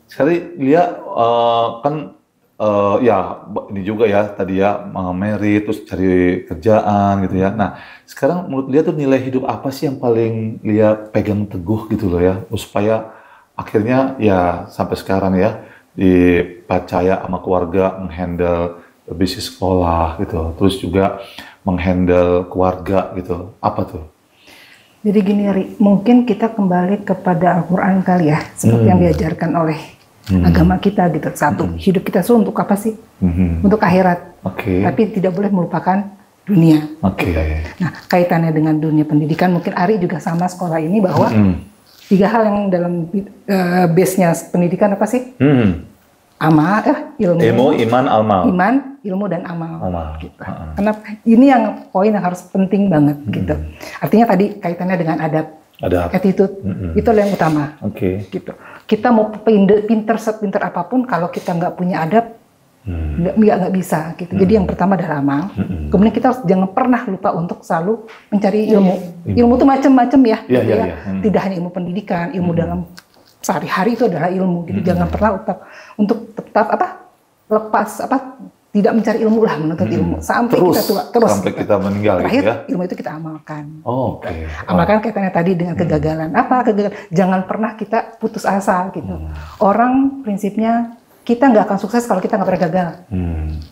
S3: Sekali Lia kan ya ini juga ya tadi ya merit terus cari kerjaan gitu ya. Nah, sekarang menurut Lia tuh nilai hidup apa sih yang paling Lia pegang teguh gitu loh ya, supaya akhirnya ya sampai sekarang ya dipercaya sama keluarga menghandle bisnis sekolah gitu, terus juga menghandle keluarga gitu, apa tuh?
S1: Jadi gini Ri, mungkin kita kembali kepada Al-Quran kali ya, seperti yang diajarkan oleh agama kita gitu. Satu, hidup kita untuk apa sih? Untuk akhirat. Tapi tidak boleh melupakan dunia.
S3: Oke.
S1: Nah, kaitannya dengan dunia pendidikan, mungkin Ari juga sama sekolah ini bahwa 3 hal yang dalam base-nya pendidikan apa sih? Ilmu, iman, amal. Iman, ilmu dan amal. Gitu. Kenapa? Ini yang poin yang harus penting banget gitu. Artinya tadi kaitannya dengan adab. Attitude itu yang utama. Gitu. Kita mau pinter apapun kalau kita nggak punya adab, nggak bisa gitu. Jadi yang pertama adalah amal. Kemudian kita harus jangan pernah lupa untuk selalu mencari ilmu. Ilmu itu macam-macam ya. Tidak hanya ilmu pendidikan, ilmu dalam sehari-hari itu adalah ilmu. Gitu. Jangan pernah untuk tetap lepas tidak mencari ilmu lah, menuntut ilmu sampai kita tua,
S3: sampai kita meninggal.
S1: Terakhir
S3: gitu ya?
S1: Ilmu itu kita amalkan.
S3: Oke.
S1: Amalkan kaitannya tadi dengan kegagalan. Apa kegagalan? Jangan pernah kita putus asa gitu. Orang prinsipnya kita nggak akan sukses kalau kita nggak pernah gagal.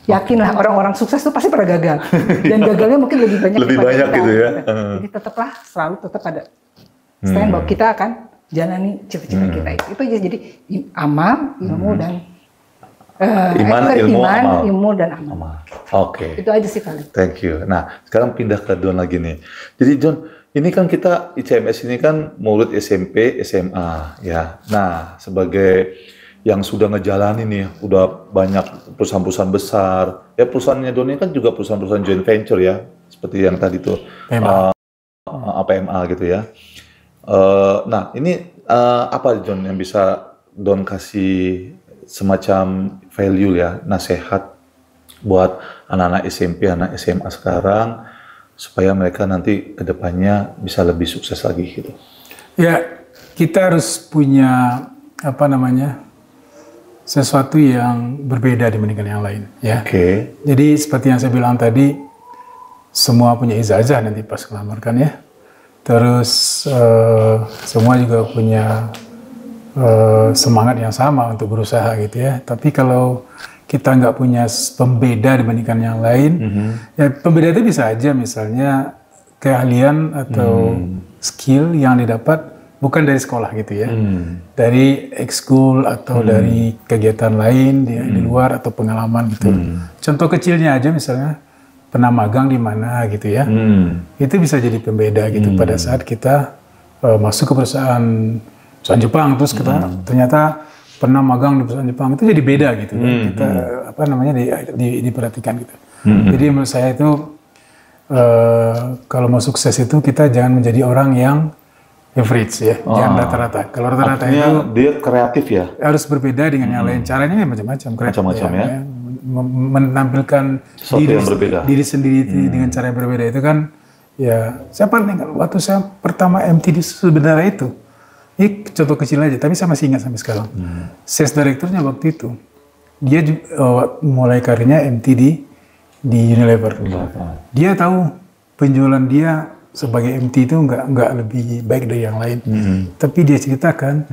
S1: Yakinlah orang-orang sukses itu pasti pernah gagal. Dan gagalnya mungkin lebih banyak
S3: kita, gitu ya.
S1: Jadi tetap ada stand bahwa kita akan jalani cita-cita kita itu aja. Jadi amal, ilmu dan ilmu dan amal.
S3: Oke.
S1: Itu aja sih paling.
S3: Thank you. Nah, sekarang pindah ke Don lagi nih. Jadi Don, ini kan kita ICMS ini kan murid SMP, SMA ya. Nah, sebagai yang sudah ngejalanin nih, udah banyak perusahaan-perusahaan besar. Ya perusahaannya Don ini kan juga perusahaan-perusahaan joint venture ya, seperti yang tadi tuh PMA gitu ya. Nah, ini apa Don yang bisa Don kasih semacam value ya, nasihat buat anak-anak SMP, anak SMA sekarang supaya mereka nanti ke depannya bisa lebih sukses lagi gitu.
S2: Ya, kita harus punya sesuatu yang berbeda dibandingkan yang lain ya. Jadi seperti yang saya bilang tadi, semua punya ijazah nanti pas ngelamar kan ya. Terus semua juga punya semangat yang sama untuk berusaha gitu ya. Tapi kalau kita nggak punya pembeda dibandingkan yang lain, ya pembeda itu bisa aja misalnya keahlian atau skill yang didapat bukan dari sekolah gitu ya, dari ekskul atau dari kegiatan lain di luar atau pengalaman gitu. Contoh kecilnya aja misalnya pernah magang di mana gitu ya, itu bisa jadi pembeda gitu pada saat kita masuk ke perusahaan Jepang, terus kita ternyata pernah magang di perusahaan Jepang, itu jadi beda gitu ya. Kita diperhatikan gitu. Jadi menurut saya itu kalau mau sukses itu kita jangan menjadi orang yang average ya, jangan rata-rata. Kalau rata-rata itu
S3: dia kreatif ya,
S2: harus berbeda dengan yang lain. Caranya macam-macam,
S3: macam-macam ya.
S2: Menampilkan diri sendiri dengan cara yang berbeda itu kan ya. Saya paling waktu saya pertama MT di sebenarnya itu. Ini contoh kecil aja, tapi saya masih ingat sampai sekarang. Sales directornya waktu itu, dia mulai karirnya MT di Unilever. Dia tahu penjualan dia sebagai MT itu nggak lebih baik dari yang lain. Tapi dia ceritakan,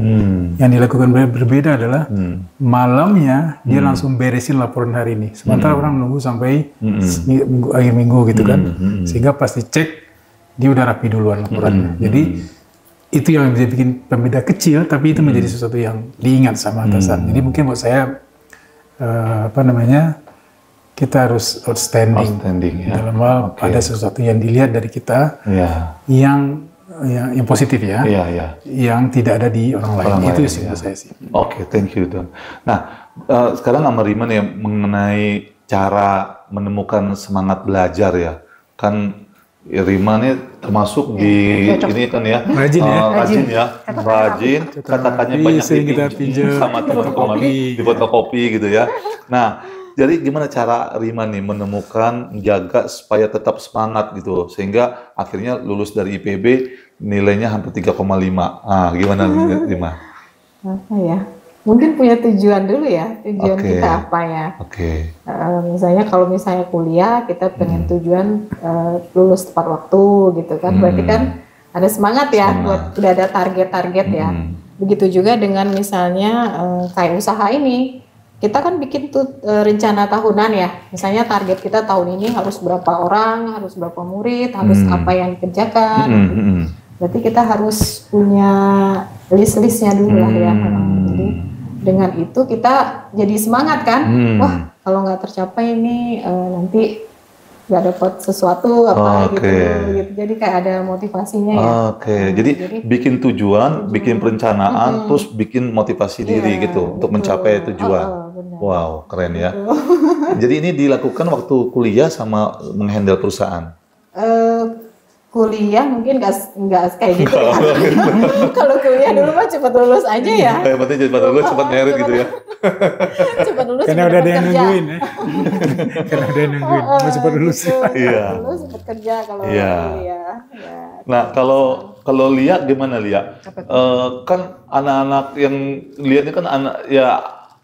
S2: yang dilakukan berbeda adalah malamnya dia langsung beresin laporan hari ini. Sementara orang menunggu sampai akhir minggu gitu kan. Sehingga pasti cek, dia udah rapi duluan laporannya. Jadi itu yang bisa bikin pembeda kecil, tapi itu menjadi sesuatu yang diingat sama atasan. Jadi mungkin buat saya kita harus outstanding ya. Dalam hal ada sesuatu yang dilihat dari kita yang positif ya, yang tidak ada di orang lain. Itu sih menurut saya sih.
S3: Oke, thank you Don. Nah, sekarang sama Rima nih mengenai cara menemukan semangat belajar ya, kan Rima nih termasuk di ini kan ya, rajin, katakannya banyak dipinjam sama teman-teman di fotokopi gitu ya. Nah, jadi gimana cara Rima nih menemukan, menjaga supaya tetap semangat gitu, sehingga akhirnya lulus dari IPB nilainya hampir 3,5. Ah, gimana Rima?
S4: Apa ya? Mungkin punya tujuan dulu ya, tujuan kita apa ya. Misalnya kalau misalnya kuliah, kita pengen tujuan lulus tepat waktu gitu kan. Berarti kan ada semangat ya, buat udah ada target-target ya. Begitu juga dengan misalnya kayak usaha ini. Kita kan bikin tuh rencana tahunan ya. Misalnya target kita tahun ini harus berapa orang, harus berapa murid, harus apa yang dikerjakan. Berarti kita harus punya list-listnya dulu lah ya. Jadi dengan itu kita jadi semangat kan. Wah, kalau nggak tercapai ini nanti nggak dapat sesuatu apa gitu. Jadi kayak ada motivasinya ya.
S3: Jadi bikin tujuan, bikin perencanaan, terus bikin motivasi diri gitu untuk mencapai tujuan. Wow, keren ya. Jadi ini dilakukan waktu kuliah sama menghandle perusahaan.
S4: Kuliah mungkin nggak kayak gitu ya. Kalau kuliah dulu mah cepat lulus aja ya.
S3: Berarti cepat lulus, cepat merit gitu ya.
S4: Cepat lulus,
S2: karena udah ada yang nungguin ya. Karena ada yang nungguin, mau cepat lulus.
S3: Iya.
S4: Lulus cepat kerja kalau kuliah.
S3: Nah kalau Lia gimana Lia? Kan anak-anak yang Lia ini kan anak ya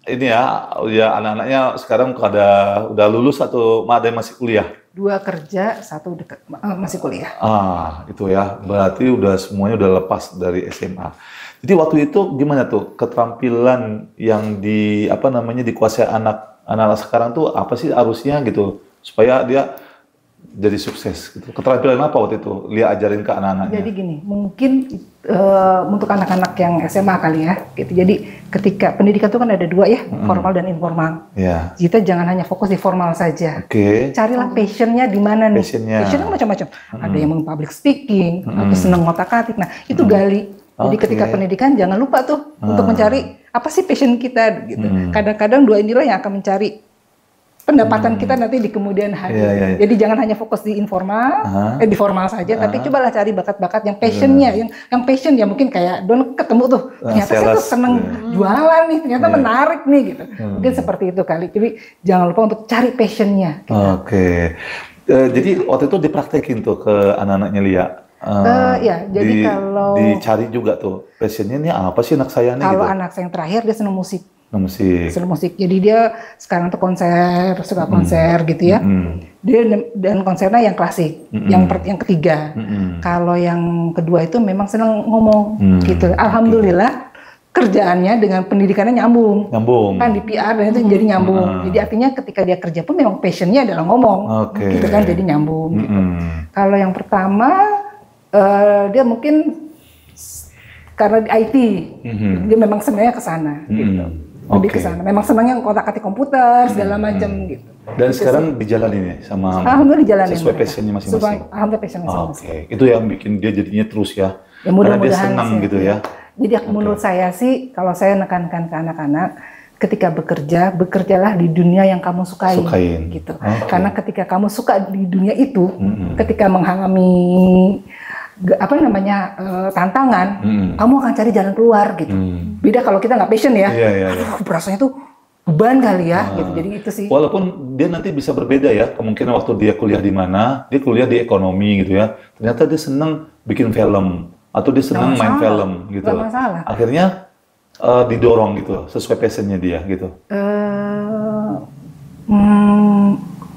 S3: ini ya anak-anaknya sekarang udah lulus atau ada yang masih kuliah?
S1: 2 kerja, 1 masih kuliah.
S3: Itu ya. Berarti semuanya udah lepas dari SMA. Jadi waktu itu gimana tuh keterampilan yang dikuasai anak-anak sekarang tuh apa sih harusnya gitu supaya dia jadi sukses gitu. Keterampilan apa waktu itu Lia ajarin ke anak-anaknya?
S1: Jadi gini, mungkin untuk anak-anak yang SMA kali ya, gitu. Jadi ketika pendidikan itu kan ada 2 ya, formal dan informal. Kita jangan hanya fokus di formal saja. Carilah passionnya di mana nih. Passionnya macam-macam. Ada yang public speaking, atau seneng ngotak-atik. Nah itu gali. Jadi ketika pendidikan jangan lupa tuh untuk mencari apa sih passion kita gitu. Kadang-kadang 2 inilah yang akan mencari pendapatan kita nanti di kemudian hari. Jadi jangan hanya fokus di informal, di formal saja, tapi cobalah cari bakat-bakat yang passionnya, yang passion ya mungkin kayak Don ketemu tuh, ternyata saya tuh seneng jualan nih, ternyata menarik nih gitu. Mungkin seperti itu kali. Jadi jangan lupa untuk cari passionnya.
S3: Jadi waktu itu dipraktekin tuh ke anak-anaknya Lia.
S1: Jadi kalau
S3: dicari juga tuh passionnya ini apa sih anak saya nih?
S1: Kalau
S3: gitu.
S1: anak saya yang terakhir dia seneng musik.
S3: Senang musik.
S1: Jadi dia sekarang tuh suka konser gitu ya. Dan konsernya yang klasik, yang ketiga. Kalau yang kedua itu memang senang ngomong gitu. Alhamdulillah kerjaannya dengan pendidikannya nyambung. Kan di PR dan itu jadi nyambung. Jadi artinya ketika dia kerja pun memang passionnya adalah ngomong. Gitu kan jadi nyambung. Gitu. Kalau yang pertama dia mungkin karena di IT, dia memang senangnya ke sana gitu. Lebih ke sana. Memang senangnya ngotak-atik komputer segala macam gitu.
S3: Dan sekarang dijalanin ya sama
S1: alhamdulillah dijalanin
S3: sesuai passionnya masing-masing.
S1: Alhamdulillah passionnya masing-masing.
S3: Itu yang bikin dia jadinya terus ya. Karena dia senang gitu ya.
S1: Jadi menurut saya sih kalau saya nekankan ke anak-anak ketika bekerjalah di dunia yang kamu sukain. Gitu. Karena ketika kamu suka di dunia itu, ketika mengalami tantangan, kamu akan cari jalan keluar gitu. Beda kalau kita nggak passion ya, rasanya tuh beban kali ya, gitu. Jadi itu sih.
S3: Walaupun dia nanti bisa berbeda ya, kemungkinan waktu dia kuliah di mana, dia kuliah di ekonomi gitu ya. Ternyata dia seneng bikin film atau dia seneng main film gitu. Akhirnya didorong gitu sesuai passionnya dia gitu.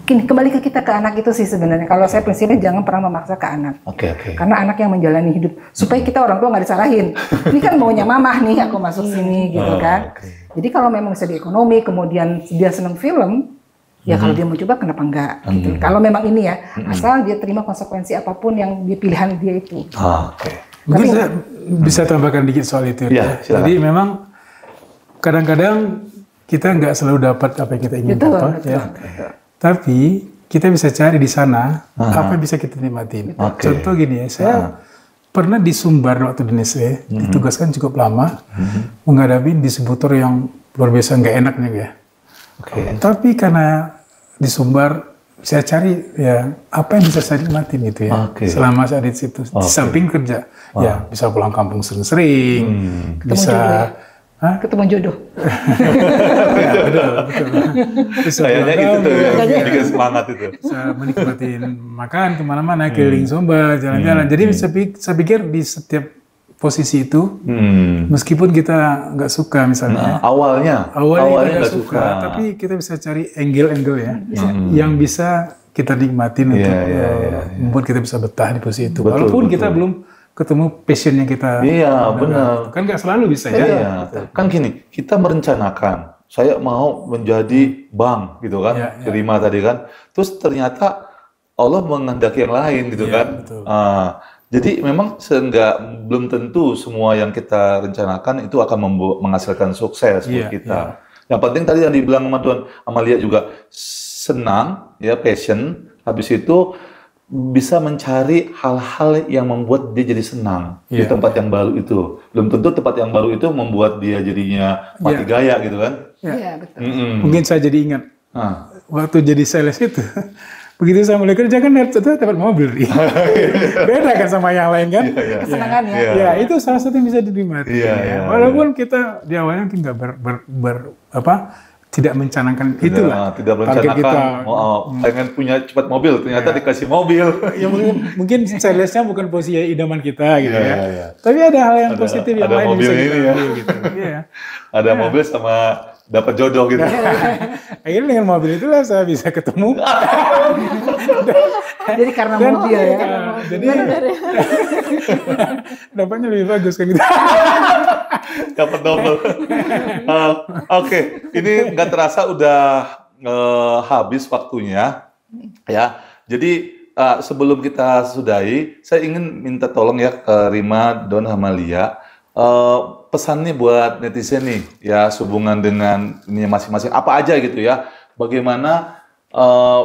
S1: Kembali ke kita, ke anak itu sih sebenarnya. Kalau saya prinsipnya jangan pernah memaksa ke anak. Karena anak yang menjalani hidup. Supaya kita orang tua nggak disalahin. Ini kan maunya mamah nih, aku masuk sini gitu kan. Jadi kalau memang bisa di ekonomi, kemudian dia senang film, ya kalau dia mau coba kenapa enggak gitu. Kalau memang ini ya, asal dia terima konsekuensi apapun yang pilihan dia itu.
S2: Mungkin saya bisa tambahkan dikit soal itu. Jadi memang kadang-kadang kita nggak selalu dapat apa yang kita ingin dapat. Tapi kita bisa cari di sana apa yang bisa kita nikmatin. Contoh gini ya, saya pernah di Sumbar waktu di Nestle, ditugaskan cukup lama menghadapi distributor yang luar biasa nggak enaknya ya. Tapi karena di Sumbar saya cari ya apa yang bisa saya nikmatin gitu ya selama saya di situ. Di samping kerja, ya bisa pulang kampung sering-sering, bisa
S1: ketemu jodoh.
S2: Ya, betul.
S3: Kayaknya itu tuh yang bikin semangat itu.
S2: Bisa menikmati makan kemana-mana, keliling Sumbar, jalan-jalan. Jadi saya pikir di setiap posisi itu, meskipun kita nggak suka misalnya.
S3: Awalnya
S2: nggak suka, tapi kita bisa cari angle-angle ya, yang bisa kita nikmatin untuk membuat kita bisa betah di posisi itu. Walaupun kita belum ketemu passionnya kita.
S3: Iya, benar.
S2: Kan nggak selalu bisa ya.
S3: Iya. Kan gini, kita merencanakan, saya mau menjadi bank gitu kan, terima tadi kan. Terus ternyata Allah menghendaki yang lain gitu kan. Jadi memang belum tentu semua yang kita rencanakan itu akan menghasilkan sukses buat kita. Yang penting tadi yang dibilang sama Tuan Amalia juga senang, ya passion. habis itu bisa mencari hal-hal yang membuat dia jadi senang di tempat yang baru itu. Belum tentu tempat yang baru itu membuat dia jadinya mati gaya gitu kan?
S1: Iya, betul.
S2: Mungkin saya jadi ingat waktu jadi sales itu. Begitu saya mulai kerja kan dapat mobil. Beda kan sama yang lain kan?
S1: Kesenangan ya.
S2: Ya, itu salah satu yang bisa dinikmati. Walaupun kita di awalnya nggak tidak mencanangkan itu lah.
S3: Tidak merencanakan pengen punya cepat mobil, ternyata dikasih mobil.
S2: Ya mungkin salesnya bukan posisi idaman kita gitu ya. Tapi ada hal yang positif yang lain bisa kita ambil gitu.
S3: Ada mobil sama dapat jodoh gitu.
S2: Akhirnya dengan mobil itulah saya bisa ketemu.
S1: Jadi karena mobil ya.
S2: Jadi dapatnya lebih bagus kan gitu.
S3: Dapat double. Oke, ini nggak terasa udah habis waktunya ya. Jadi sebelum kita sudahi, saya ingin minta tolong ya ke Rima, Don, sama Lia. Pesannya buat netizen nih ya, sehubungan dengan ini masing-masing apa aja gitu ya, bagaimana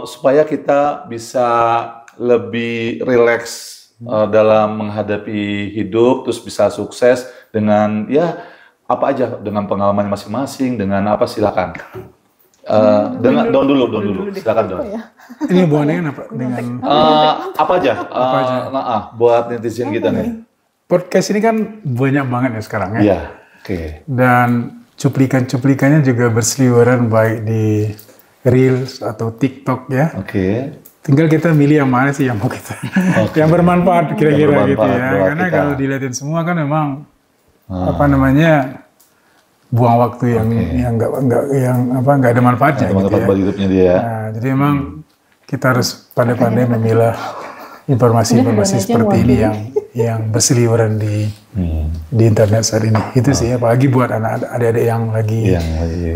S3: supaya kita bisa lebih rileks dalam menghadapi hidup, terus bisa sukses dengan ya apa aja, dengan pengalaman masing-masing, dengan apa, silakan. Dengan Don dulu, silakan Don.
S2: Ini hubungannya apa dengan
S3: apa aja, buat netizen kita nih.
S2: Podcast ini kan banyak banget ya sekarang ya.
S3: Iya, oke.
S2: Dan cuplikan-cuplikannya juga berseliweran baik di Reels atau TikTok ya.
S3: Oke.
S2: Tinggal kita milih yang mana sih yang mau kita, yang bermanfaat kira-kira gitu ya. Karena kalau dilihatin semua kan memang buang waktu yang nggak ada manfaatnya.
S3: Gitu ya. Hidupnya dia.
S2: Nah, jadi memang kita harus pandai-pandai memilah informasi-informasi seperti ini yang berseliweran di internet saat ini. Itu sih, apalagi buat adik-adik yang lagi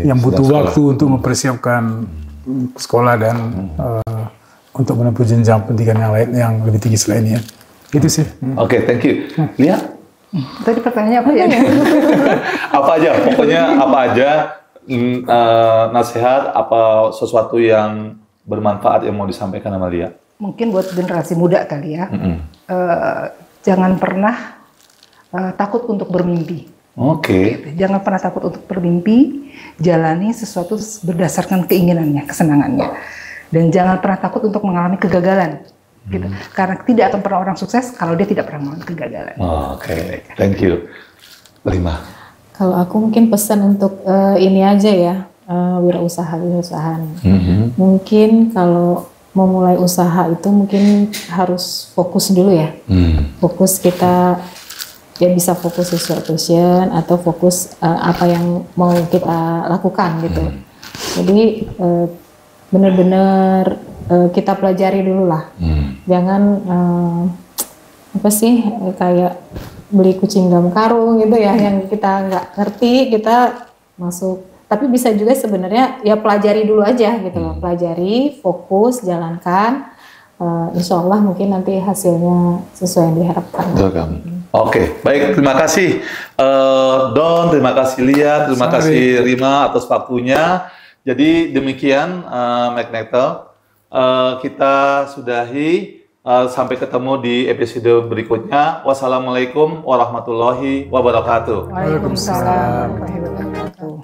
S2: yang butuh waktu untuk mempersiapkan sekolah dan untuk menempuh jenjang pendidikan yang lain yang lebih tinggi selain ini. Itu sih.
S3: Oke, thank you. Lia?
S1: Tadi pertanyaannya apa ya?
S3: Apa aja, pokoknya apa aja nasihat, apa sesuatu yang bermanfaat yang mau disampaikan sama Lia?
S1: Mungkin buat generasi muda kali ya. Jangan pernah takut untuk bermimpi.
S3: Oke.
S1: Jangan pernah takut untuk bermimpi, jalani sesuatu berdasarkan keinginannya, kesenangannya. Dan jangan pernah takut untuk mengalami kegagalan. Gitu. Karena tidak akan pernah orang sukses kalau dia tidak pernah mengalami kegagalan.
S3: Oke. Thank you. Rima.
S4: Kalau aku mungkin pesan untuk ini aja ya, wirausahaan. Mungkin kalau memulai usaha itu mungkin harus fokus dulu ya. Fokus kita ya, bisa fokus sesuai passion atau fokus apa yang mau kita lakukan gitu. Jadi benar-benar kita pelajari dulu lah. Jangan kayak beli kucing dalam karung gitu ya, yang kita nggak ngerti kita masuk. Tapi bisa juga sebenarnya ya pelajari dulu aja gitu loh. Pelajari, fokus, jalankan. Insya Allah mungkin nanti hasilnya sesuai yang diharapkan.
S3: Oke, baik, terima kasih Don, terima kasih Lia, terima kasih Rima atas waktunya. Jadi demikian Magnetel, kita sudahi, sampai ketemu di episode berikutnya. Wassalamualaikum warahmatullahi wabarakatuh.
S1: Waalaikumsalam warahmatullahi wabarakatuh.